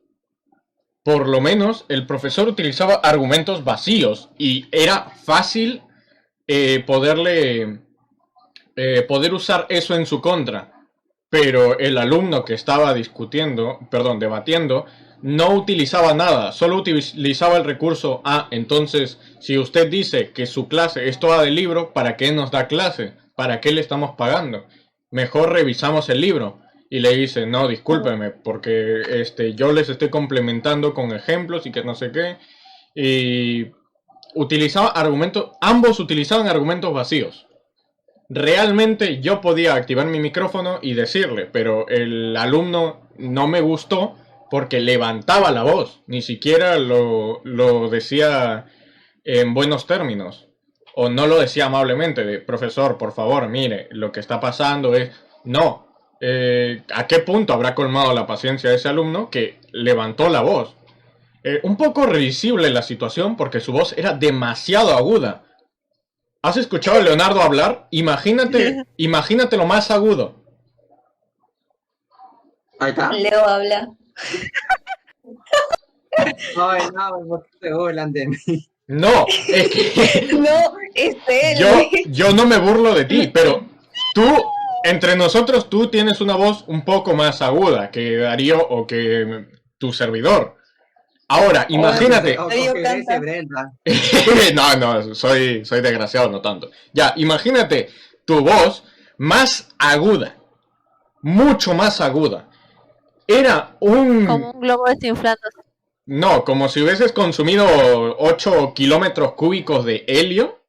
Por lo menos el profesor utilizaba argumentos vacíos y era fácil poder usar eso en su contra. Pero el alumno que estaba debatiendo, no utilizaba nada, solo utilizaba el recurso, entonces, si usted dice que su clase es toda de libro, ¿para qué nos da clase? ¿Para qué le estamos pagando? Mejor revisamos el libro. Y le dice, no, discúlpeme, porque yo les estoy complementando con ejemplos y que no sé qué. Y ambos utilizaban argumentos vacíos. Realmente yo podía activar mi micrófono y decirle, pero el alumno no me gustó porque levantaba la voz, ni siquiera lo decía en buenos términos, o no lo decía amablemente, de profesor, por favor, mire, lo que está pasando es... No, ¿a qué punto habrá colmado la paciencia de ese alumno que levantó la voz? Un poco risible la situación porque su voz era demasiado aguda. ¿Has escuchado a Leonardo hablar? Imagínate lo más agudo. Ahí está. Leo habla. Ay, no, ¿por qué se burlan de mí? No, es que No, es él. yo no me burlo de ti, pero entre nosotros, tú tienes una voz un poco más aguda que Darío o que tu servidor. Ahora, imagínate... O Darío que canta. dice Brenda. No, soy desgraciado, no tanto. Ya, imagínate tu voz más aguda, mucho más aguda. Era como un globo desinflándose. No, como si hubieses consumido 8 kilómetros cúbicos de helio.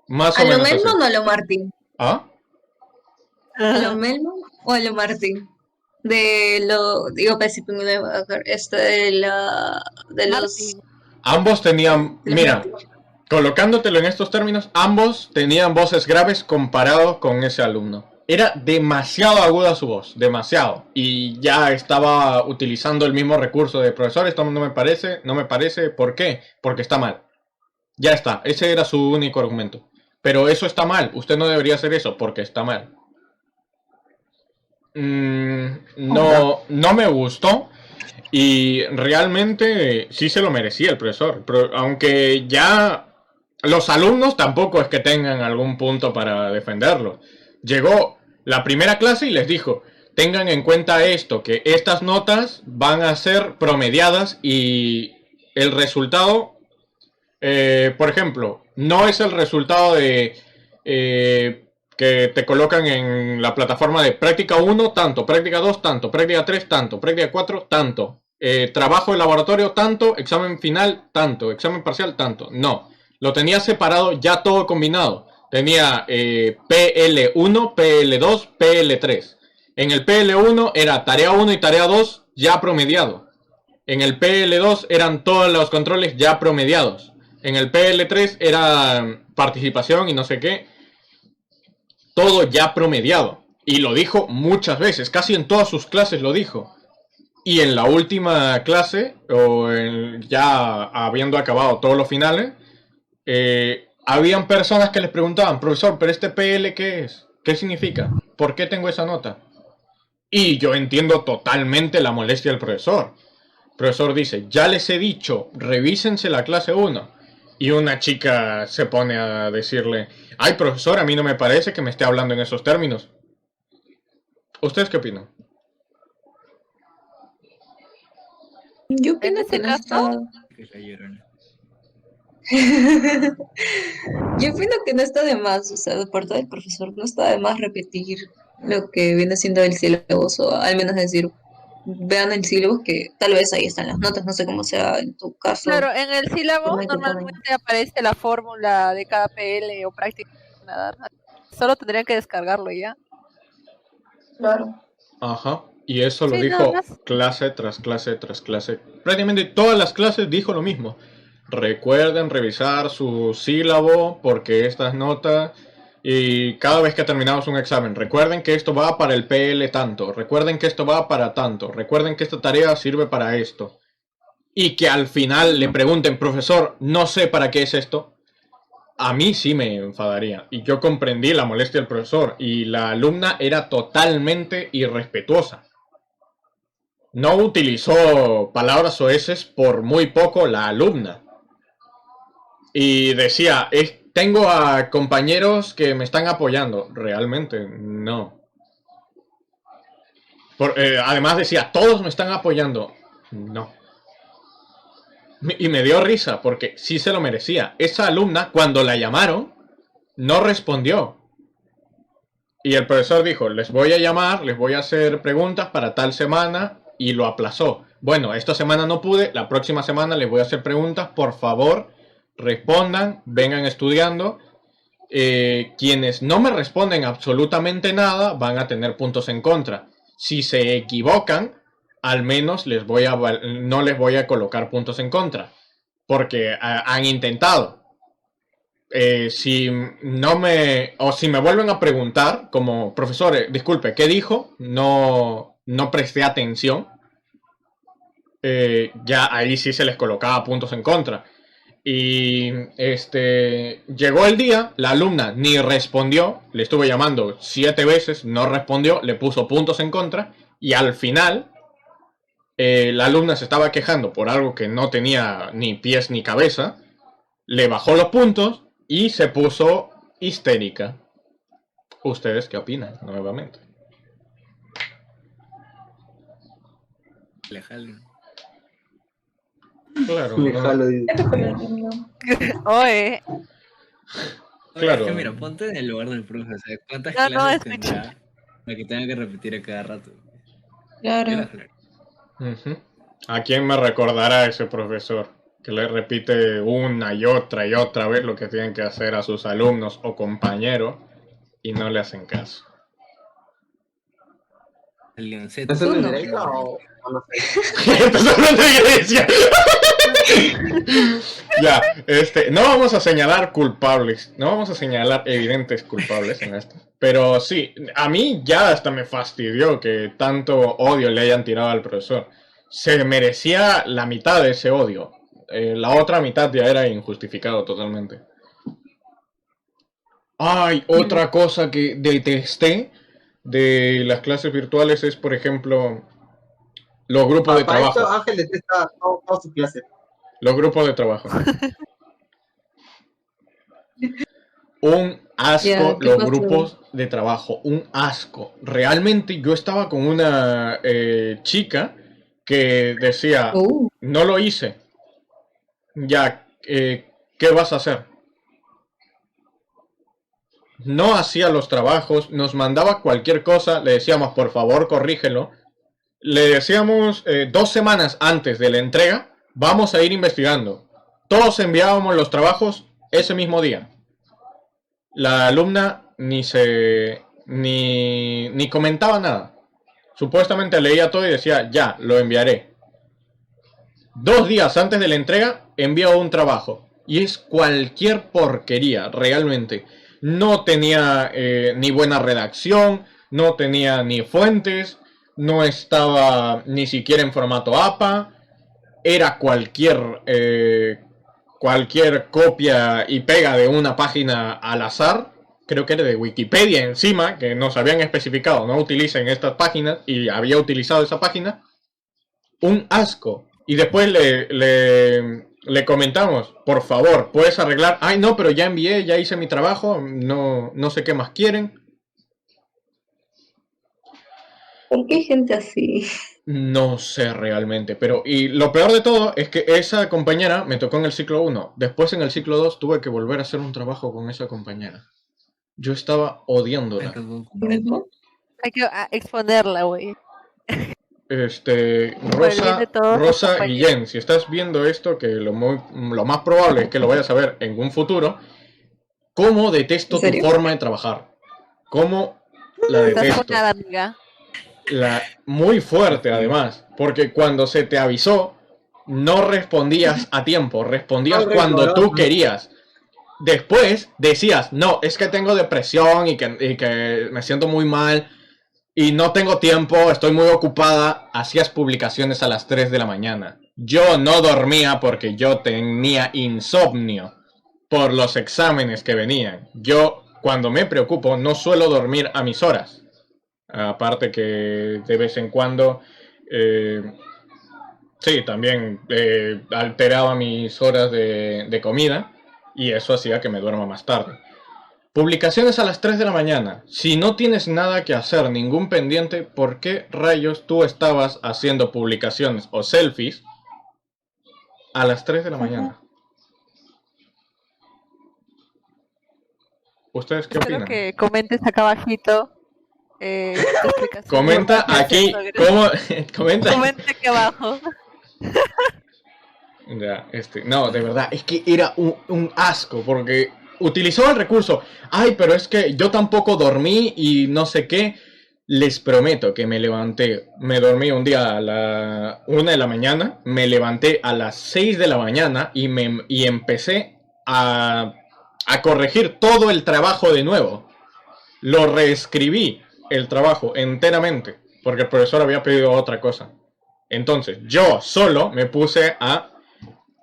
Más o ¿A lo menos así. Melman o a lo Martín? ¿Ah? ¿A lo Melman o a lo Martín? De los... Ambos tenían... Mira, colocándotelo en estos términos, ambos tenían voces graves comparados con ese alumno. Era demasiado aguda su voz, demasiado. Y ya estaba utilizando el mismo recurso de profesor, esto no me parece, ¿por qué? Porque está mal. Ya está, ese era su único argumento. Pero eso está mal, usted no debería hacer eso, porque está mal. No me gustó. Y realmente sí se lo merecía el profesor. Pero aunque ya los alumnos tampoco es que tengan algún punto para defenderlo. Llegó la primera clase y les dijo, tengan en cuenta esto, que estas notas van a ser promediadas y el resultado, por ejemplo, no es el resultado de que te colocan en la plataforma de práctica 1 tanto, práctica 2 tanto, práctica 3 tanto, práctica 4 tanto, trabajo de laboratorio tanto, examen final tanto, examen parcial tanto. No, lo tenía separado ya todo combinado. Tenía PL1, PL2, PL3. En el PL1 era tarea 1 y tarea 2 ya promediado. En el PL2 eran todos los controles ya promediados. En el PL3 era participación y no sé qué. Todo ya promediado. Y lo dijo muchas veces, casi en todas sus clases lo dijo. Y en la última clase, ya habiendo acabado todos los finales, habían personas que les preguntaban, profesor, ¿pero este PL qué es? ¿Qué significa? ¿Por qué tengo esa nota? Y yo entiendo totalmente la molestia del profesor. El profesor dice, ya les he dicho, revísense la clase 1. Y una chica se pone a decirle, ay profesor, a mí no me parece que me esté hablando en esos términos. ¿Ustedes qué opinan? Yo En opino que ese no caso, está... Que es la Llorona. Yo opino que no está de más, o sea, de parte del profesor, no está de más repetir lo que viene siendo el sílabus, o al menos decir, vean el sílabus que tal vez ahí están las notas, no sé cómo sea en tu caso, claro, en el sílabo forma en que ponen. normalmente aparece la fórmula de cada PL o práctica. Nada, solo tendrían que descargarlo y ya. Claro. Ajá. Y eso lo Sí, nada dijo más. clase tras clase tras clase. Prácticamente todas las clases dijo lo mismo. Recuerden revisar su sílabo porque estas notas... Y cada vez que terminamos un examen, recuerden que esto va para el PL tanto. Recuerden que esto va para tanto. Recuerden que esta tarea sirve para esto. Y que al final le pregunten, profesor, no sé para qué es esto. A mí sí me enfadaría. Y yo comprendí la molestia del profesor. Y la alumna era totalmente irrespetuosa. No utilizó palabras soeces por muy poco la alumna. Y decía, tengo a compañeros que me están apoyando. Realmente, no. Además decía, todos me están apoyando. No. Y me dio risa porque sí se lo merecía. Esa alumna, cuando la llamaron, no respondió. Y el profesor dijo, les voy a llamar, les voy a hacer preguntas para tal semana, y lo aplazó. Bueno, esta semana no pude, la próxima semana les voy a hacer preguntas, por favor, respondan, vengan estudiando. Quienes no me responden absolutamente nada van a tener puntos en contra. Si se equivocan, al menos no les voy a colocar puntos en contra. Porque han intentado. Si me vuelven a preguntar, como profesor, disculpe, ¿qué dijo? No presté atención. Ya ahí sí se les colocaba puntos en contra. Y llegó el día, la alumna ni respondió, le estuve llamando 7 veces, no respondió, le puso puntos en contra, y al final la alumna se estaba quejando por algo que no tenía ni pies ni cabeza, le bajó los puntos y se puso histérica. ¿Ustedes qué opinan? Nuevamente. Le jalen. Claro, Me no. jalo. Oye, Oye, Claro. es que mira, ponte en el lugar del profe, o sea, ¿cuántas No, no, clases escucha. tendrá para que tenga que repetir a cada rato? Yo Claro. la jalaría. Ujú. ¿A quién me recordará ese profesor que le repite una y otra vez lo que tienen que hacer a sus alumnos o compañeros y no le hacen caso? El Leoncito. ¿Eso es Uno. de derecha o no sé? Empezando de iglesia. Ya, no vamos a señalar culpables, no vamos a señalar evidentes culpables en esto. Pero sí, a mí ya hasta me fastidió que tanto odio le hayan tirado al profesor. Se merecía la mitad de ese odio. La otra mitad ya era injustificado totalmente. Ay, otra cosa que detesté de las clases virtuales es, por ejemplo, los grupos de Para esto, trabajo. Ángel detesta toda su clase. Los grupos de trabajo. Un asco Ya, ¿qué los pasó? grupos de trabajo. Un asco. Realmente yo estaba con una chica que decía, no lo hice. Ya, ¿qué vas a hacer? No hacía los trabajos, nos mandaba cualquier cosa, le decíamos, por favor, corrígelo. Le decíamos 2 semanas antes de la entrega, vamos a ir investigando. Todos enviábamos los trabajos ese mismo día. La alumna ni comentaba nada. Supuestamente leía todo y decía, ya, lo enviaré. 2 días antes de la entrega, envió un trabajo. Y es cualquier porquería, realmente. No tenía ni buena redacción, no tenía ni fuentes, no estaba ni siquiera en formato APA. Era cualquier copia y pega de una página al azar. Creo que era de Wikipedia encima, que nos habían especificado, no utilicen estas páginas, y había utilizado esa página. Un asco. Y después le comentamos, por favor, puedes arreglar. Ay, no, pero ya envié, ya hice mi trabajo, no sé qué más quieren. ¿Por qué hay gente así? No sé realmente, pero y lo peor de todo es que esa compañera me tocó en el ciclo 1. Después en el ciclo 2 tuve que volver a hacer un trabajo con esa compañera. Yo estaba odiándola. Hay que exponerla, güey. Por el bien Rosa, de todos los Rosa compañeros. Guillén, si estás viendo esto, que lo más probable es que lo vayas a ver en un futuro, ¿cómo detesto ¿En tu serio? forma de trabajar? ¿Cómo la Estás detesto? funada, amiga. Muy fuerte además, porque cuando se te avisó, no respondías a tiempo, respondías Ay, cuando tú rencoroso. querías. Después decías, no, es que tengo depresión y que me siento muy mal y no tengo tiempo, estoy muy ocupada. Hacías publicaciones a las 3 de la mañana. Yo no dormía porque yo tenía insomnio por los exámenes que venían. Yo, cuando me preocupo, no suelo dormir a mis horas. Aparte que de vez en cuando, sí, también alteraba mis horas de comida y eso hacía que me duerma más tarde. Publicaciones a las 3 de la mañana. Si no tienes nada que hacer, ningún pendiente, ¿por qué rayos tú estabas haciendo publicaciones o selfies a las 3 de la mañana? ¿Ustedes qué Espero opinan? que comentes acá abajito tu explicación. Comenta ¿Por qué aquí, haces eso? ¿cómo? Comenta. Comenta aquí abajo. Ya, no, de verdad, es que era un asco, porque utilizó el recurso. Ay, pero es que yo tampoco dormí y no sé qué. Les prometo que me levanté, me dormí un día a la 1 de la mañana, me levanté a las 6 de la mañana y empecé a corregir todo el trabajo de nuevo. Lo reescribí, el trabajo, enteramente, porque el profesor había pedido otra cosa. Entonces, yo solo me puse a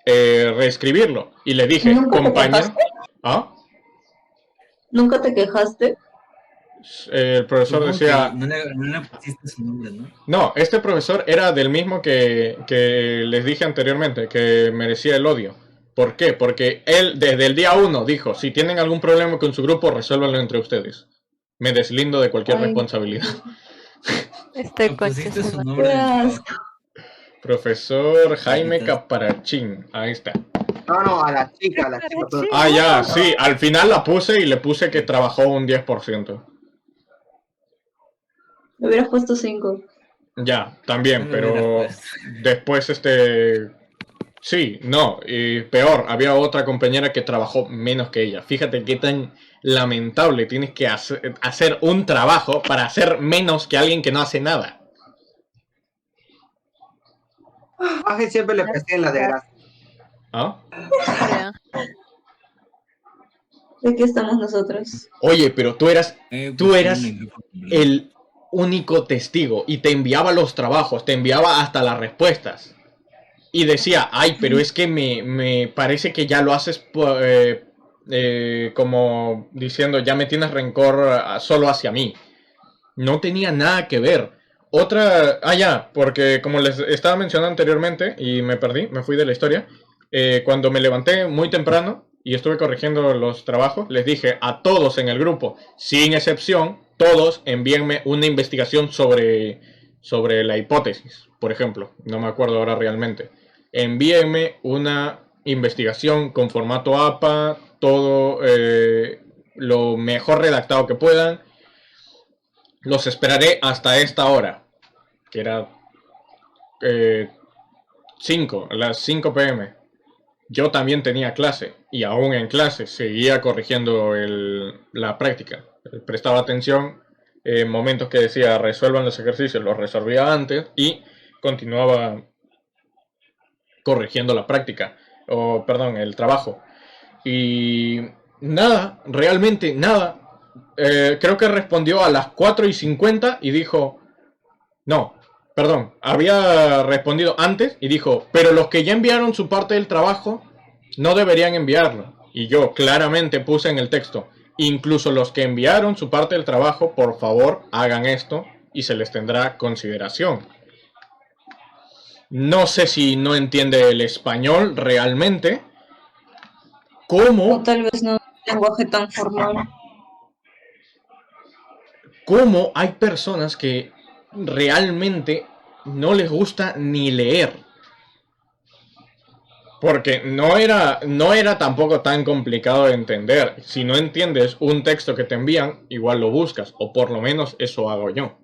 reescribirlo. Y le dije, ¿Nunca te compañero. quejaste? ¿Ah? ¿Nunca te quejaste? El profesor Supongo decía. que no le pusiste su nombre, ¿no? No, este profesor era del mismo que les dije anteriormente, que merecía el odio. ¿Por qué? Porque él desde el día 1 dijo, si tienen algún problema con su grupo, resuélvanlo entre ustedes. Me deslindo de cualquier Ay. responsabilidad. Este Le coche pusiste es su una... nombre en el Qué trabajo. Profesor Jaime Pajitas. Caparachín. Ahí está. No, a la chica, pero- Ah, ya, sí. Al final la puse y le puse que trabajó un 10%. Me hubieras puesto 5. Ya, también, No lo hubieras pero puesto. después sí, no, y peor, había otra compañera que trabajó menos que ella. Fíjate qué tan lamentable tienes que hacer un trabajo para hacer menos que alguien que no hace nada. Ángel siempre le persiguen la desgracia. ¿Ah? Ya. ¿De qué estamos nosotros? Oye, pero tú eras Pues, el único testigo y te enviaba los trabajos, te enviaba hasta las respuestas. Y decía, ay, pero es que me parece que ya lo haces como diciendo, ya me tienes rencor solo hacia mí. No tenía nada que ver. Otra, ya, porque como les estaba mencionando anteriormente y me perdí, me fui de la historia, cuando me levanté muy temprano y estuve corrigiendo los trabajos, les dije a todos en el grupo, sin excepción, todos envíenme una investigación sobre la hipótesis, por ejemplo, no me acuerdo ahora realmente. Envíenme una investigación con formato APA, todo lo mejor redactado que puedan. Los esperaré hasta esta hora, que era 5, las 5 pm. Yo también tenía clase y aún en clase seguía corrigiendo la práctica. Prestaba atención en momentos que decía resuelvan los ejercicios, los resolvía antes y continuaba corrigiendo la práctica, el trabajo. Y nada, realmente nada. Creo que respondió a las 4:50 y dijo, no, perdón, había respondido antes y dijo, pero los que ya enviaron su parte del trabajo no deberían enviarlo. Y yo claramente puse en el texto, incluso los que enviaron su parte del trabajo, por favor, hagan esto y se les tendrá consideración. No sé si no entiende el español realmente. O ¿Cómo, tal vez no es un lenguaje tan formal. cómo hay personas que realmente no les gusta ni leer? Porque no era tampoco tan complicado de entender. Si no entiendes un texto que te envían, igual lo buscas, o por lo menos eso hago yo.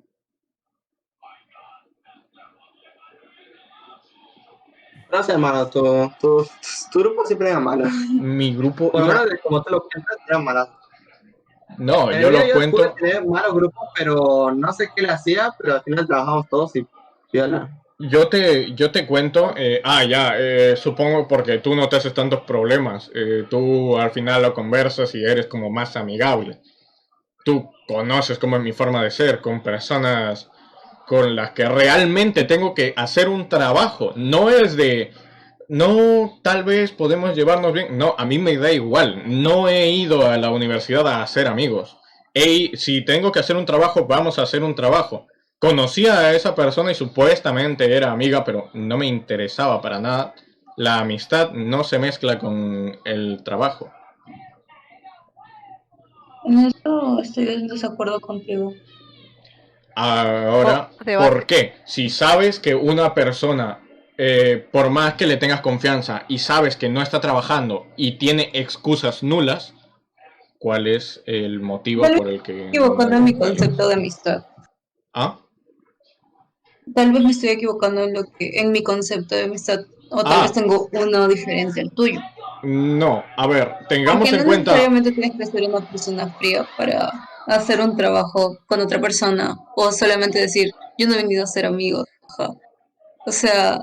No sé, hermano, tu grupo siempre era malo. Mi grupo Por lo iba... menos de como tú lo cuentas, era malo. No, En yo el mío lo yo pude cuento... tener malos grupos, pero no sé qué le hacía, pero al final trabajamos todos y viola. Yo te cuento, supongo porque tú no te haces tantos problemas, tú al final lo conversas y eres como más amigable. Tú conoces cómo es mi forma de ser, con personas con las que realmente tengo que hacer un trabajo. No es de, no, tal vez podemos llevarnos bien. No, a mí me da igual. No he ido a la universidad a hacer amigos. Si tengo que hacer un trabajo, vamos a hacer un trabajo. Conocía a esa persona y supuestamente era amiga, pero no me interesaba para nada. La amistad no se mezcla con el trabajo. En eso estoy en desacuerdo contigo. Ahora, Debate. ¿por qué? Si sabes que una persona, por más que le tengas confianza y sabes que no está trabajando y tiene excusas nulas, ¿cuál es el motivo Tal vez por el me que estoy equivocando no en mi confiarías? concepto de amistad. ¿Ah? Tal vez me estoy equivocando en mi concepto de amistad. O tal vez Ah, tengo uno diferente al tuyo. no. A ver, Porque tengamos en no cuenta. necesariamente tienes que ser una persona fría para hacer un trabajo con otra persona. O solamente decir, yo no he venido a ser amigos. Ajá. O sea,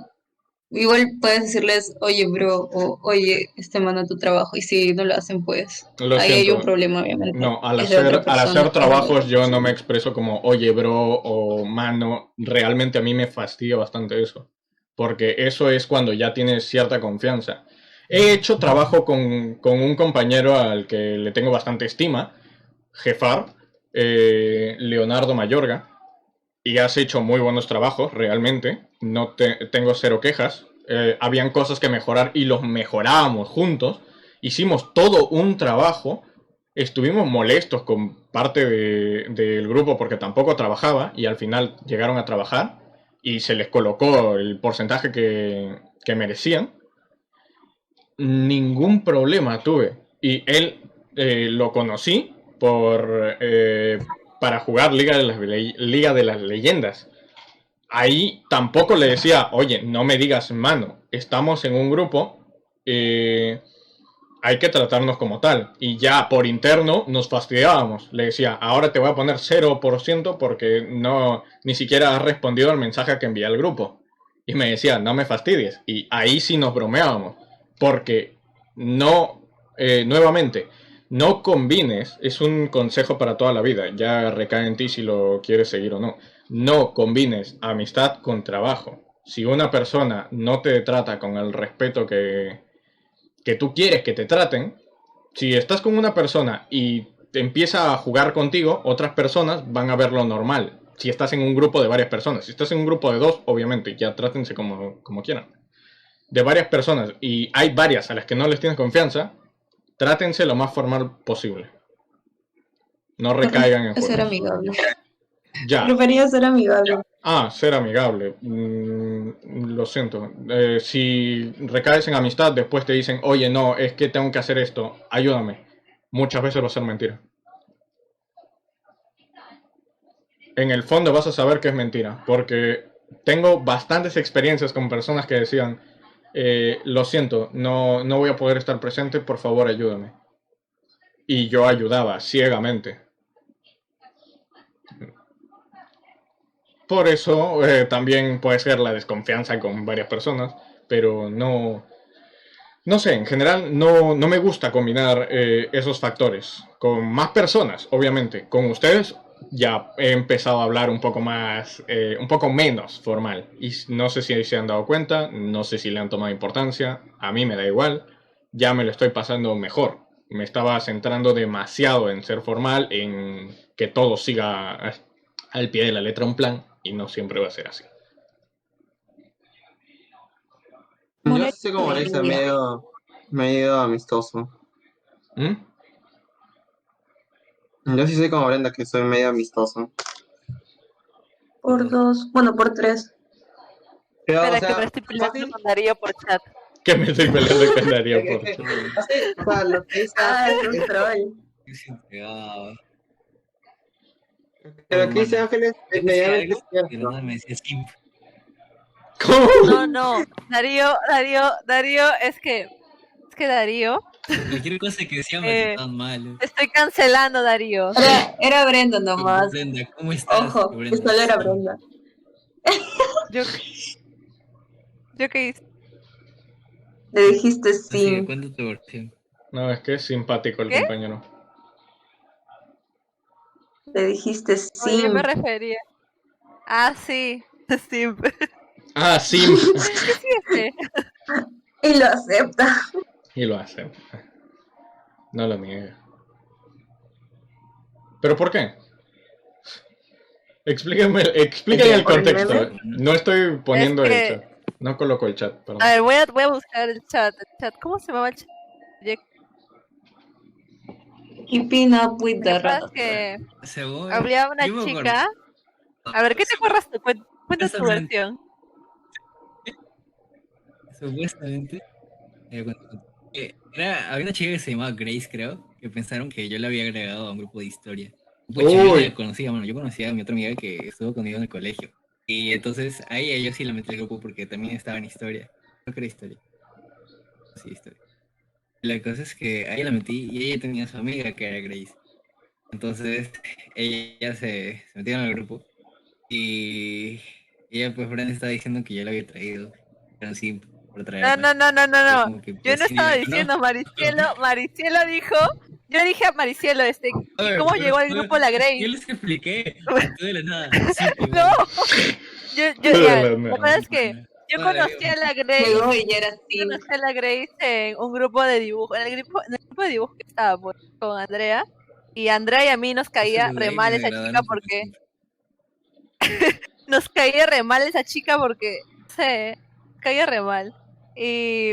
igual puedes decirles, oye, bro, o oye, manda tu trabajo. Y si no lo hacen, pues Lo ahí hay un siento. problema, obviamente. No, Es de otra al hacer persona, no de trabajos otra yo no me persona. expreso como oye bro o mano. Realmente a mí me fastidia bastante eso. Porque eso es cuando ya tienes cierta confianza. He hecho trabajo con un compañero al que le tengo bastante estima, Jefar, Leonardo Mayorga, y has hecho muy buenos trabajos, realmente. Tengo cero quejas. Habían cosas que mejorar y los mejorábamos juntos. Hicimos todo un trabajo. Estuvimos molestos con parte del grupo porque tampoco trabajaba y al final llegaron a trabajar y se les colocó el porcentaje que merecían. Ningún problema tuve. Y él lo conocí para jugar Liga de las Leyendas. Ahí tampoco le decía, oye, no me digas mano, estamos en un grupo, hay que tratarnos como tal. Y ya por interno nos fastidiábamos. Le decía, ahora te voy a poner 0% porque no, ni siquiera has respondido al mensaje que envié al grupo. Y me decía, no me fastidies. Y ahí sí nos bromeábamos. Porque no, nuevamente, no combines, es un consejo para toda la vida, ya recae en ti si lo quieres seguir o no. No combines amistad con trabajo. Si una persona no te trata con el respeto que tú quieres que te traten, si estás con una persona y te empieza a jugar contigo, otras personas van a verlo normal. Si estás en un grupo de varias personas, si estás en un grupo de dos, obviamente, ya trátense como quieran. De varias personas y hay varias a las que no les tienes confianza, trátense lo más formal posible. No recaigan en Ser juegos. amigable. Ya. Prefería ser amigable. Ser amigable. Lo siento. Si recaes en amistad, después te dicen, oye, no, es que tengo que hacer esto, ayúdame. Muchas veces va a ser mentira. En el fondo vas a saber que es mentira, porque tengo bastantes experiencias con personas que decían, lo siento, no voy a poder estar presente, por favor ayúdame. Y yo ayudaba ciegamente. Por eso también puede ser la desconfianza con varias personas, pero no sé, en general no me gusta combinar esos factores con más personas, obviamente. Con ustedes ya he empezado a hablar un poco más, un poco menos formal. Y no sé si se han dado cuenta, no sé si le han tomado importancia, a mí me da igual, ya me lo estoy pasando mejor. Me estaba centrando demasiado en ser formal, en que todo siga al pie de la letra un plan, y no siempre va a ser así. Yo sí soy como Alexa, medio amistoso. ¿Mm? Yo sí soy como Brenda, que soy medio amistoso. Por 2, bueno, por 3. Pero, o Espera, que me sea, estoy peleando fácil. con Darío por chat. Que me estoy peleando con Darío Es por que, chat. así, o sea, lo que dice Ah, es un es troll. Yo sí entregaba. Pero lo que dice Ángeles Yo es decía medianamente algo, pero cierto. nada me decía simp. ¿Cómo? No. Darío, es que Darío, Cualquier cosa que decía me eh, trataban mal. te estoy cancelando, Darío. Era Brenda nomás. Brenda, ¿cómo estás? Ojo, que Brenda, solo era sí. Brenda. Yo qué hice. Le dijiste Así que sí. cuenta tu versión. No, es que es simpático el ¿Qué? compañero. Le dijiste Oye, sí. yo me refería. Ah, sí. Sí. Ah, simp. ¿Qué sí este? Y lo acepta. Y lo hace. No lo niega. ¿Pero por qué? Explíqueme el ¿Por el contexto. meme? No estoy poniendo el que- chat. No coloco el chat, perdón. A ver, voy a buscar el chat. ¿Cómo se llamaba el chat? Keeping up with Lo the que pasa rat. es que Según, había una yo me acuerdo. chica. A ver, ¿qué te acuerdas tú? Cuenta tu Supuestamente- versión. Supuestamente. Había una chica que se llamaba Grace, creo, que pensaron que yo la había agregado a un grupo de historia. Pues yo no Uy. la conocía, bueno, yo conocía a mi otra amiga que estuvo conmigo en el colegio. Y entonces ahí yo sí la metí al grupo porque también estaba en historia. Creo que era historia. Sí, historia. La cosa es que ahí la metí y ella tenía a su amiga que era Grace. Entonces ella se metieron al grupo y ella pues Brenda estaba diciendo que yo la había traído. Pero sí, por traerla. No. Como que, Yo pues, no sí, estaba ¿no? diciendo Maricielo dijo. Yo dije a Maricielo, A ¿y ver, cómo pero- llegó al pero- grupo la Yo Grace? les expliqué. Tú de la nada. Sí, pues, No. De Ya, la la nada. verdad es que yo conocí a la Grace. Llegó y ya era Yo sí. conocí a la Grace en un grupo de dibujo, en el grupo de dibujo que estaba pues, con Andrea. Y a Andrea y a mí nos caía saludé re y mal me esa chica degradaron porque siempre. nos caía re mal esa chica porque se caía re mal. Y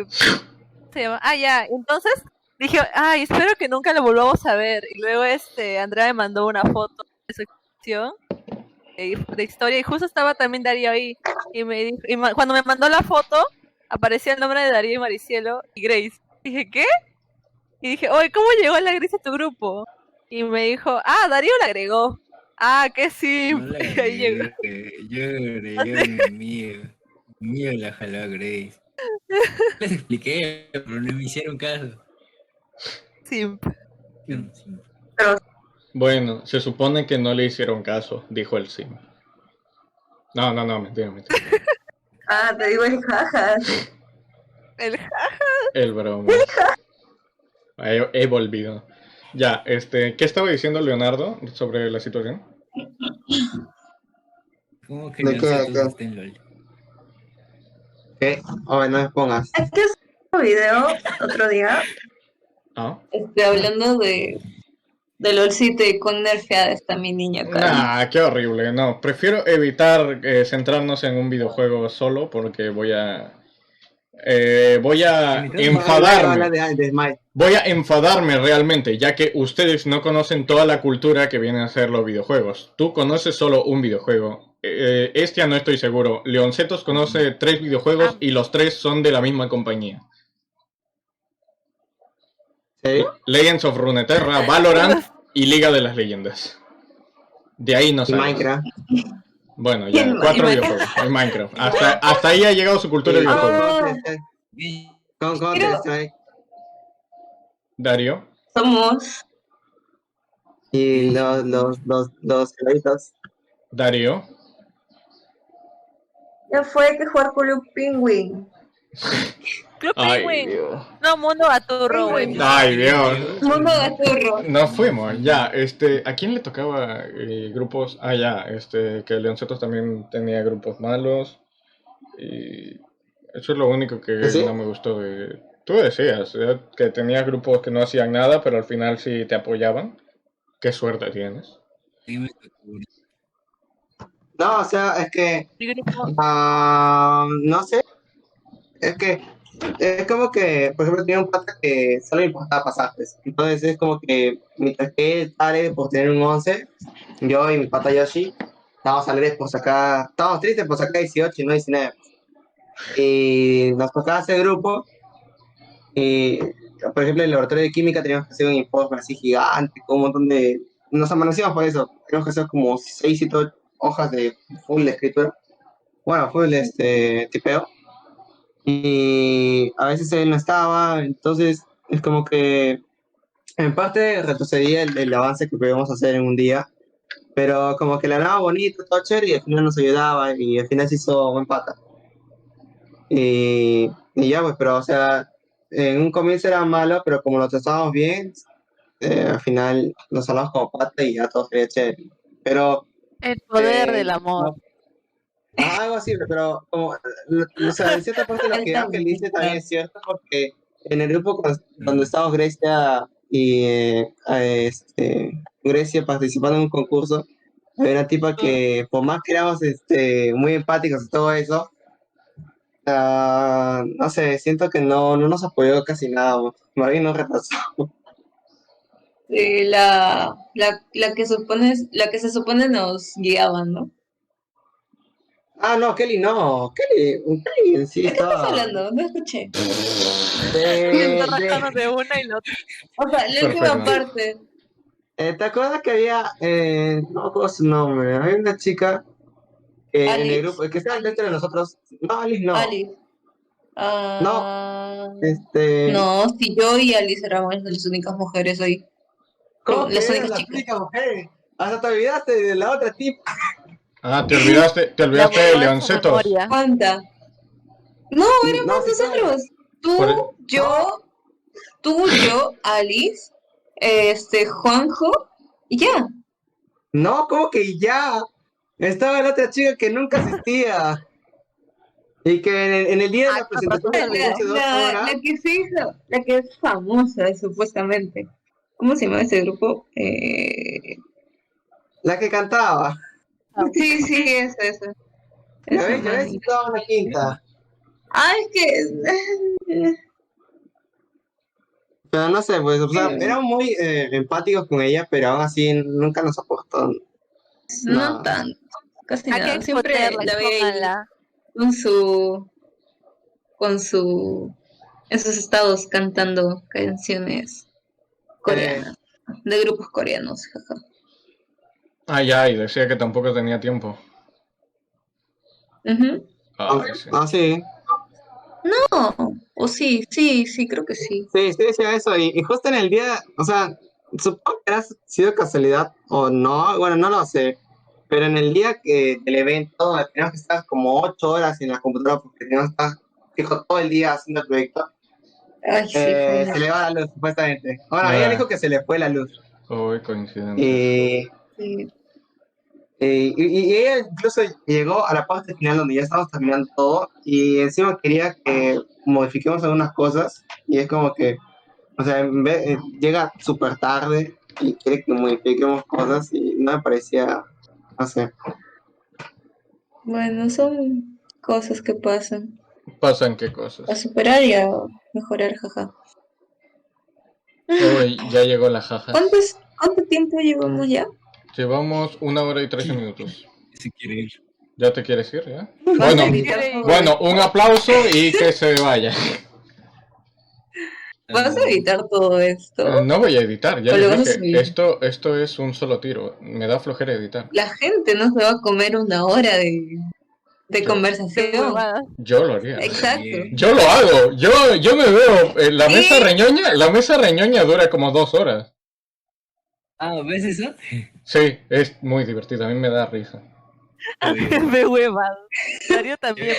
se llama, ya, entonces dije, ay, espero que nunca lo volvamos a ver. Y luego Andrea me mandó una foto de su exposición de historia y justo estaba también Darío ahí. Y cuando me mandó la foto, aparecía el nombre de Darío y Maricielo y Grace. Dije, ¿qué? Y dije, oye, ¿cómo llegó la Grace a tu grupo? Y me dijo, Darío la agregó. Ah, que sí. No la Y ahí llegó. agregué, yo agregué a mi amigo. Mi amigo la jaló a Grace. Les expliqué, pero no me hicieron caso. Simp. Hicieron simp. Bueno, se supone que no le hicieron caso, dijo el simp. No, mentira. Te digo el jajas. El broma. He volvido. Ya, ¿qué estaba diciendo Leonardo sobre la situación? ¿Cómo que ¿De no qué? sé ¿De tú qué? está en LOL? ¿Qué? Oye, no me pongas. Es que un video otro día ¿Ah? hablando de LOLcito y con nerfeada está mi niña, Karen. Nah, qué horrible. No, prefiero evitar centrarnos en un videojuego solo porque voy a enfadarme. De Smite. Voy a enfadarme realmente, ya que ustedes no conocen toda la cultura que vienen a ser los videojuegos. Tú conoces solo un videojuego. No estoy seguro. Leoncetos conoce 3 videojuegos y los 3 son de la misma compañía. ¿Sí? Legends of Runeterra, Valorant y Liga de las Leyendas. De ahí no Y sabes. Minecraft. Bueno, Y ya, en 4 Minecraft. videojuegos. En Minecraft. Hasta ahí ha llegado su cultura de Y videojuegos. Counter-Strike. Darío, Somos Y los heladitos. Darío, ya fue que jugar Club Penguin. Club ay Penguin. Dios, No, Mundo Gaturro, güey. ay Dios, Mundo de Turro. nos fuimos, ya, ¿a quién le tocaba grupos? Que Leoncetos también tenía grupos malos, y eso es lo único que ¿Sí? no me gustó de... Tú decías que tenías grupos que no hacían nada, pero al final sí te apoyaban. Qué suerte tienes. Dime, No, o sea, es que Mi grupo. no sé. Es que es como que, por ejemplo, tenía un pata que solo le importaba pasajes. Entonces es como que mientras que él sale por tener un 11, yo y mi pata Yoshi estábamos alegres por sacar, estábamos tristes por sacar 18 y no 19. Y nos tocaba hacer grupo y, por ejemplo, en el laboratorio de química teníamos que hacer un informe así gigante, con un montón de... Nos amanecíamos por eso, teníamos que hacer como 6 y 7 hojas de full de escritura. Bueno, full tipeo. Y a veces él no estaba, entonces es como que en parte retrocedía el avance que podíamos hacer en un día, pero como que la nada bonito, todo chévere, y al final nos ayudaba y al final se hizo buen pata. Y ya pues, pero o sea, en un comienzo era malo, pero como lo tratábamos bien, al final nos hablamos como pata y ya todo sería chévere. Pero El poder del no, amor. algo así, pero como, o sea, en cierta parte lo que Ángel dice también es cierto, porque en el grupo donde estábamos Grecia y Grecia participando en un concurso, había una tipa que por más que éramos muy empáticos y todo eso, no sé, siento que no nos apoyó casi nada, más bien nos retrasó. La que se supone nos guiaban, ¿no? Ah, no, Kelly no, Kelly en sí ¿De qué estás estaba... hablando? No escuché. de- Está de- rajando de una y la otra. O sea, la última Perfecto. parte. ¿Te acuerdas que había, no me acuerdo su nombre, había una chica que en el Alice. grupo, que estaba dentro de nosotros, no, Alice no, Alice. Ah, no, si yo y Alice éramos las únicas mujeres ahí. ¿cómo que Las eran únicas las chicas. únicas mujeres? Hasta te olvidaste de la otra tipa. Ah, te olvidaste La de borró de su Leoncetos. memoria. ¿Cuánta? No, éramos No, sí, nosotros. Tú, Por- yo, Alice, Juanjo, y ya. no, ¿cómo que ya? Estaba la otra chica que nunca asistía. Y que en el día de la Ah, presentación pero del se concurso de 2 horas, La que se hizo, la que es famosa, supuestamente. ¿Cómo se llama ese grupo? la que cantaba. Sí, sí, esa. Ya Esa ves, man. estaba en la quinta. Ah, es que... Pero no sé, pues, o sea, éramos muy empáticos con ella, pero aún así nunca nos aportó No nada. tanto, casi Hay que nada. Siempre exponerla, la veía ahí expónganla. con su, en sus estados cantando canciones coreanas, de grupos coreanos, jaja. Ah, ya, y decía que tampoco tenía tiempo. Ujú. Ay, sí. Sí. No, o sí, creo que sí. Sí, decía eso, y justo en el día, o sea, supongo que ha sido casualidad o no, bueno, no lo sé, pero en el día del evento teníamos que estar como 8 horas en la computadora porque teníamos que estar fijo todo el día haciendo el proyecto. Ay, sí, fue Se le va la luz, supuestamente. Bueno, Ah. ella dijo que se le fue la luz. Uy, coincidencia. Y, sí. y ella incluso llegó a la parte final donde ya estábamos terminando todo y encima quería que modifiquemos algunas cosas y es como que, o sea, llega súper tarde y quiere que modifiquemos cosas y no me parecía, no sé. Bueno, son cosas que pasan. ¿Pasan qué cosas? A superar y a mejorar, jaja. Uy, ya llegó la jaja. ¿Cuánto tiempo llevamos ya? Llevamos 1 hora y 13 minutos. Si quiere ir. ¿Ya te quieres ir, ya? Vas Bueno, a editar todo bueno, un aplauso y que se vaya. ¿Vas a editar todo esto? No voy a editar, ya ¿O lo les vas a dije. subir? Esto es un solo tiro. Me da flojera editar. La gente no se va a comer 1 hora de Yo- conversación. Yo lo haría. Exacto. Bien. Yo lo hago. Yo me veo. La ¿Sí? mesa reñoña dura como 2 horas. Ah, ¿ves eso? Sí, es muy divertido. A mí me da risa. Me huevado. Darío también.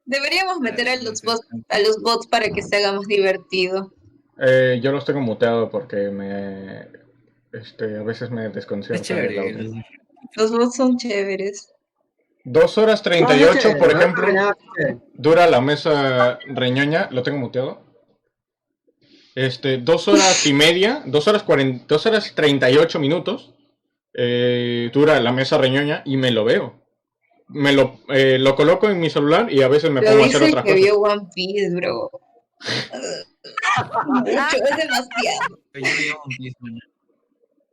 Deberíamos meter a los bots para que se haga más divertido. Yo los tengo muteado porque a veces me Es desconcierta el audio. chévere. Los bots son chéveres. 2 horas 38, por ejemplo, Ah, dura la mesa reñoña. Lo tengo muteado. 2 horas y media, 2 horas 38 minutos. Dura la mesa reñoña y me lo veo. lo coloco en mi celular y a veces me Pero pongo a hacer dice otras que cosas. vio One Piece, bro. Mucho, es demasiado. Yo veo One Piece, man.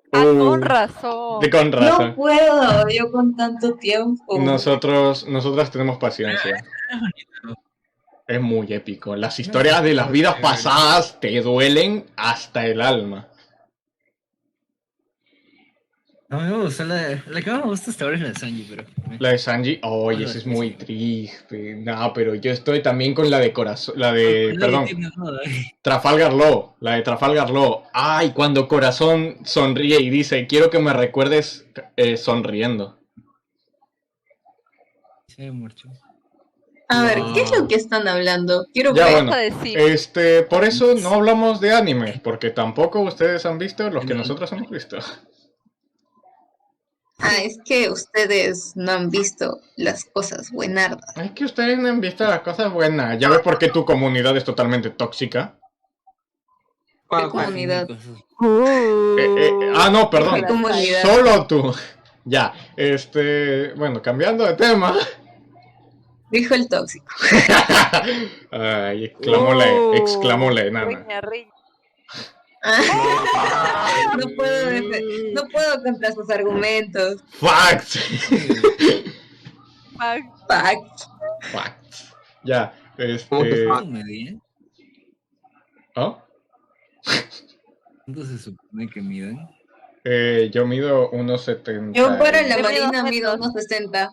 Con Uh, razón. con No razón. puedo, yo con tanto tiempo. Nosotras tenemos paciencia. Es bonito. Es muy épico. Las historias de las vidas pasadas te duelen hasta el alma. A mí me gusta la que más me gusta hasta ahora es la de Sanji, pero. La de Sanji, oye, esa es muy triste. No, pero yo estoy también con la de corazón, perdón, Trafalgar Law, la de Trafalgar Law. Ay, cuando Corazón sonríe y dice, quiero que me recuerdes sonriendo. Se marchó. A ver, ¿qué es lo que están hablando? Quiero Ya, ver. bueno, Vas a decir. por eso no hablamos de animes, porque tampoco ustedes han visto los que No. nosotros hemos visto. Ah, es que ustedes no han visto las cosas buenardas. Es que ustedes no han visto las cosas buenas. ¿Ya ves por qué tu comunidad es totalmente tóxica? ¿Qué comunidad? No, perdón. ¿Qué comunidad? Solo tú. Ya, bueno, cambiando de tema. Dijo el tóxico. Ay, exclamó la enana. Riña, riña. No puedo contra sus argumentos. Facts. Facts. Facts. Ya, ¿Cómo que fuck? ¿Cuánto medían? ¿Oh? ¿Cuánto se supone que miden? Yo mido 1,70. Yo para la Yo mido marina mido menos. 1,60.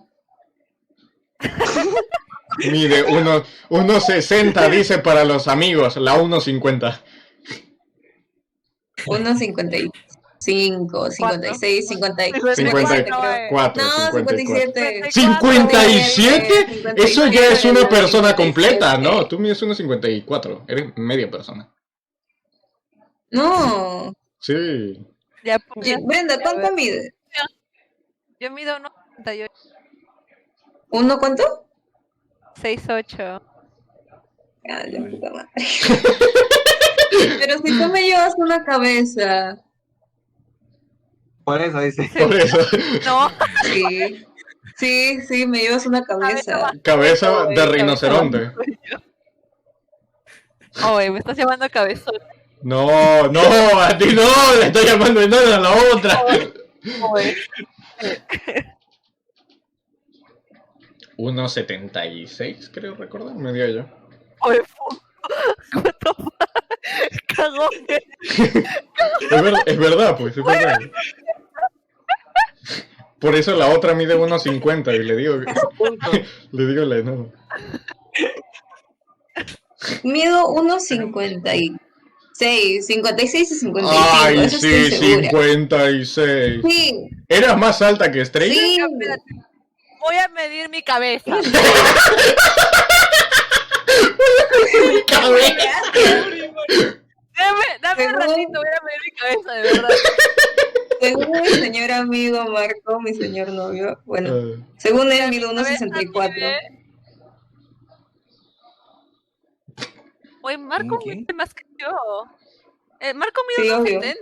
Mide 1,60, dice para los amigos, la 1,50. 1,55, 56, 57. 54. No, 57. ¿57? Eso ya es una persona completa, 57. ¿no? Tú mides 1,54. Eres media persona. No. Sí. Ya, pues, ya. Brenda, ¿cuánto mide? Yo mido 1,68. ¿Uno cuánto? 6'8". Ah, la puta madre. Pero si tú me llevas una cabeza. Por eso dice. Por eso. No, Sí, me llevas una cabeza. Cabeza de rinoceronte. Oye, me estás llamando cabezón. No, a ti no, le estoy llamando enana a la otra. Oye, 1,76, creo recordar, medía yo. oye, ¿cuánto cagón? Es verdad, pues, es verdad. Por eso la otra mide 1,50 y le digo la enana. Mido 1,56, 56 y 55. Ay, eso sí, estoy segura. 56. Sí, ¿Eras más alta que Estrella? sí. Voy a medir mi cabeza. Dame un Según- ratito, voy a medir mi cabeza, de verdad. Según mi señor amigo Marco, mi señor novio, bueno, Ah, según él mido Mi cabeza 1,64. mide- Oye, Marco ¿Quién? mide más que yo. Marco mide Sí, obvio. 1,70.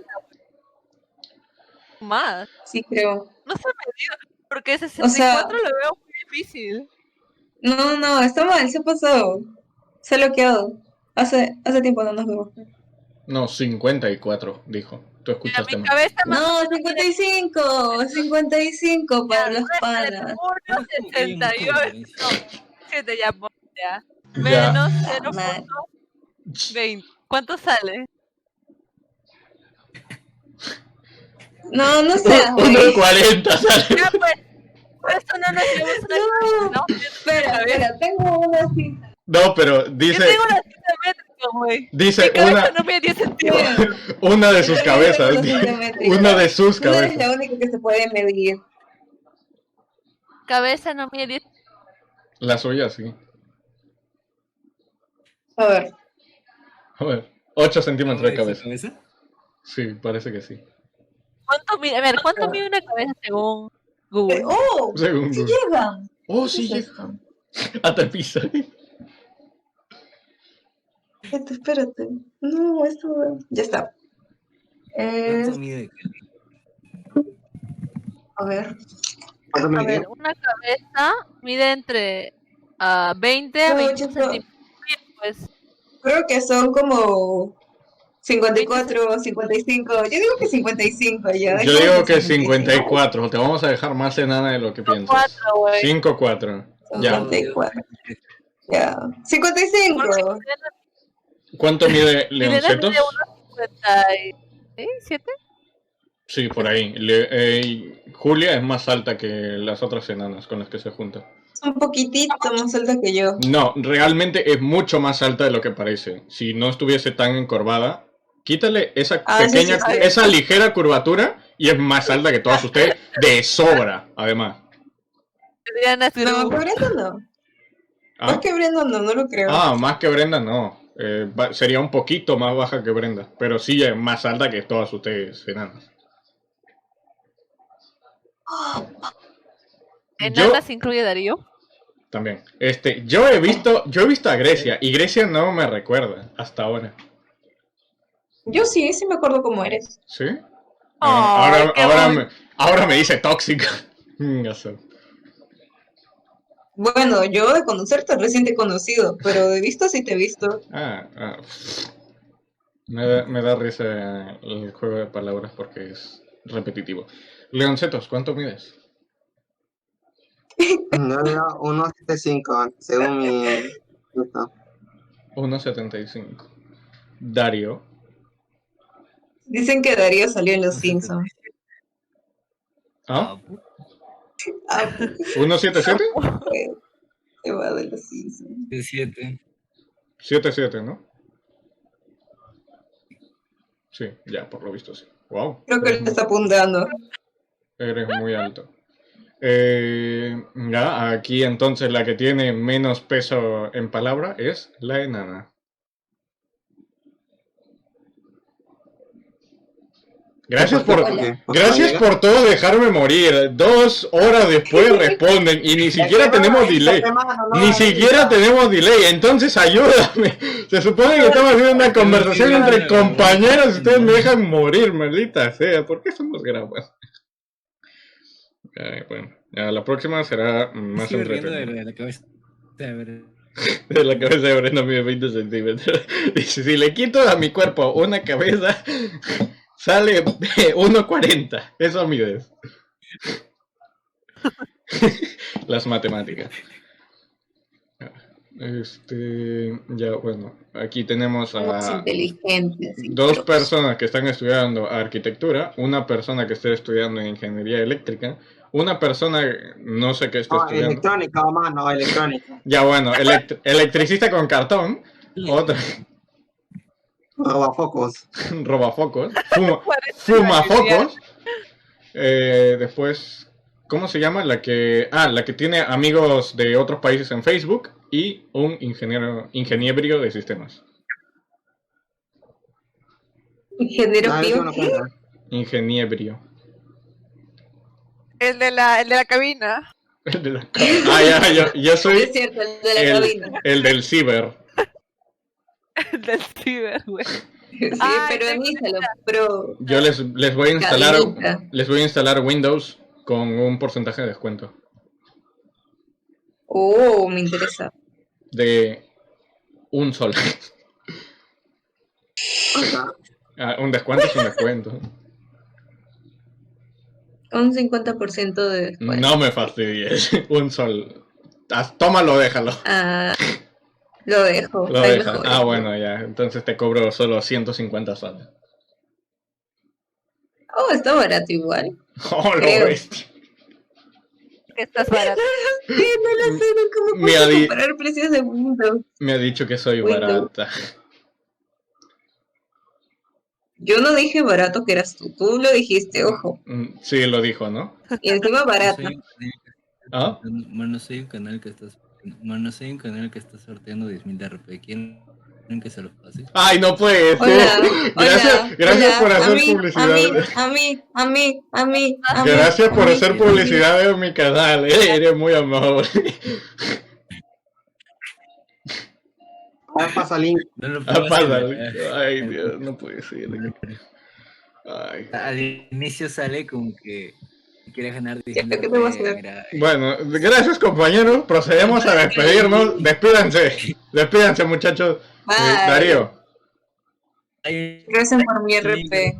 Más. Sí, creo. No se medido. Porque 64 lo veo muy difícil. No, está mal, se ha pasado. Se ha bloqueado. Hace tiempo no nos vemos. no, 54, dijo. Tú Ya, escuchaste mi mal. cabeza más No, 55 para los panas. 1,68. ¿Qué te llamo? Ya. Ya. Menos Mal. 0,20. ¿Cuánto sale? No seas, güey. 1,40 sale. Ya, pues. Por eso no nos llevamos una No, espera, tengo una cita. No, pero Yo dice, tengo una cita métrica, güey. dice Mi cabeza una, no mide 10 centímetros. una de sus cabezas. Una de sus No eres cabezas. la única que se puede medir. Cabeza no mide 10. La suya, sí. A ver. A ver, 8 centímetros de cabeza. ¿Cabeza? Sí, parece que sí. ¿Cuánto mide? A ver, ¿cuánto mide una cabeza según Google? ¡Oh! Según ¡Sí Google. llegan! Oh, sí, ¿Qué es llega. Hasta el piso. Espérate. No, esto. Ya está. ¿Cuánto mide? A ver. ¿Cuánto A mide? ver, una cabeza mide entre 20 a No, 21 chico, centímetros. Pues creo que son como 54, 55. Yo digo que 55 ya. Yo dejemos digo en que 55. 54. Te vamos a dejar más enana de lo que piensas. 4, güey. 5-4. Ya. 54. Ya. 55. ¿Cuánto mide Milena Leoncetos? mide unos 57. Sí, por ahí. Julia es más alta que las otras enanas con las que se junta. Un poquitito más alta que yo. No, realmente es mucho más alta de lo que parece. Si no estuviese tan encorvada, quítale esa Ah, sí, pequeña, sí, sí. esa ligera curvatura y es más alta que todas ustedes de sobra, además. Diana No, Zuru. que Brenda no. ¿Ah? Más que Brenda no lo creo. Más que Brenda no. Sería un poquito más baja que Brenda, pero sí es más alta que todas ustedes enanas. ¿En Yo nada se incluye Darío? también. Yo he visto a Grecia y Grecia no me recuerda hasta ahora. Yo sí me acuerdo cómo eres. ¿Sí? Ay, qué Ahora me dice tóxica. Bueno, yo de conocerte recién te he conocido, pero de visto sí te he visto. Me da risa el juego de palabras porque es repetitivo. Leoncetos, ¿cuánto mides? No, 1.75, según mi... Esto. 1.75. Darío. Dicen que Darío salió en Los Simpsons. ¿Ah? Ah, 1.77. pues, se va de Los Simpsons. 7. 7.7, ¿no? Sí, ya, por lo visto sí. Wow. Creo que le está apuntando. Eres muy alto. Ya, aquí entonces la que tiene menos peso en palabra es la enana. Gracias por todo dejarme morir. 2 horas después responden y ni siquiera tenemos delay. Ni siquiera tenemos delay, entonces ayúdame. Se supone que estamos haciendo una conversación entre compañeros y ustedes me dejan morir, maldita sea. ¿Por qué somos grabados? Bueno, ya la próxima será más Sigo riendo entretenida. de la cabeza. A ver. De la cabeza de Brenda mide 20 centímetros. Dice, si le quito a mi cuerpo una cabeza, sale 1.40. Eso mides. Las matemáticas. Ya, bueno, aquí tenemos Somos a inteligentes. dos personas que están estudiando arquitectura, una persona que está estudiando ingeniería eléctrica, una persona no sé qué está estudiando. Electrónica, mano, electrónica. Ya, bueno, electricista con cartón, otra Robafocos. robafocos, fumafocos, después, ¿cómo se llama? La que tiene amigos de otros países en Facebook y un ingeniero de sistemas. Ingeniero Ah, eso Pío. no cuenta. Ingeniebrio. El de la cabina. El de la yo soy Es cierto, el de la cabina. el del ciber. El del ciber, güey. Sí, Ay, pero tengo anísalo, pero Yo les voy a Cabinita. instalar Windows con un porcentaje de descuento. me interesa. De un sol. Un descuento es un descuento. Un 50% de descuento. No me fastidies. Un sol. Tómalo, déjalo. Lo dejo. Lo hay dejas. mejores. Bueno, ya. Entonces te cobro solo 150 soles. Está barato igual. Oh, lo Creo. bestia. Que estás barato. Sí, no lo sé, ¿cómo Me puedo adi- comparar precios de Windows? Me ha dicho que soy Windows. barata. Yo no dije barato que eras tú. Tú lo dijiste, ojo. Sí, lo dijo, ¿no? Y encima barato. ¿Ah? Mano, soy un canal que está sorteando 10.000 de RP. ¿Quieren que se los pase? Ay, no puede ser. Hola, Gracias por hacer a mí, publicidad. A mí. Gracias por hacer a mí. publicidad en mi canal. Eres muy amable. A ver, pasa link. No lo puedo Pásale. hacer. Ay, Dios, no puede ser. Ay. Al inicio sale como que Quiere ganar ¿qué diciendo te vas a que, hacer? mira, Bueno, gracias compañeros, procedemos a despedirnos. Despídanse muchachos. Bye. Darío, ay, Recen por mi ay, RP.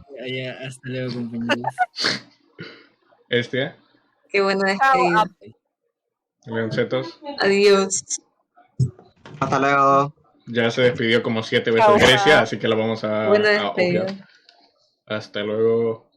hasta luego, compañeros. Qué buena Chao, despedida. Leoncetos, Adiós. Hasta luego. ya se despidió como 7 veces Chao. Grecia, así que la vamos Buena a obviar. despedida. Hasta luego.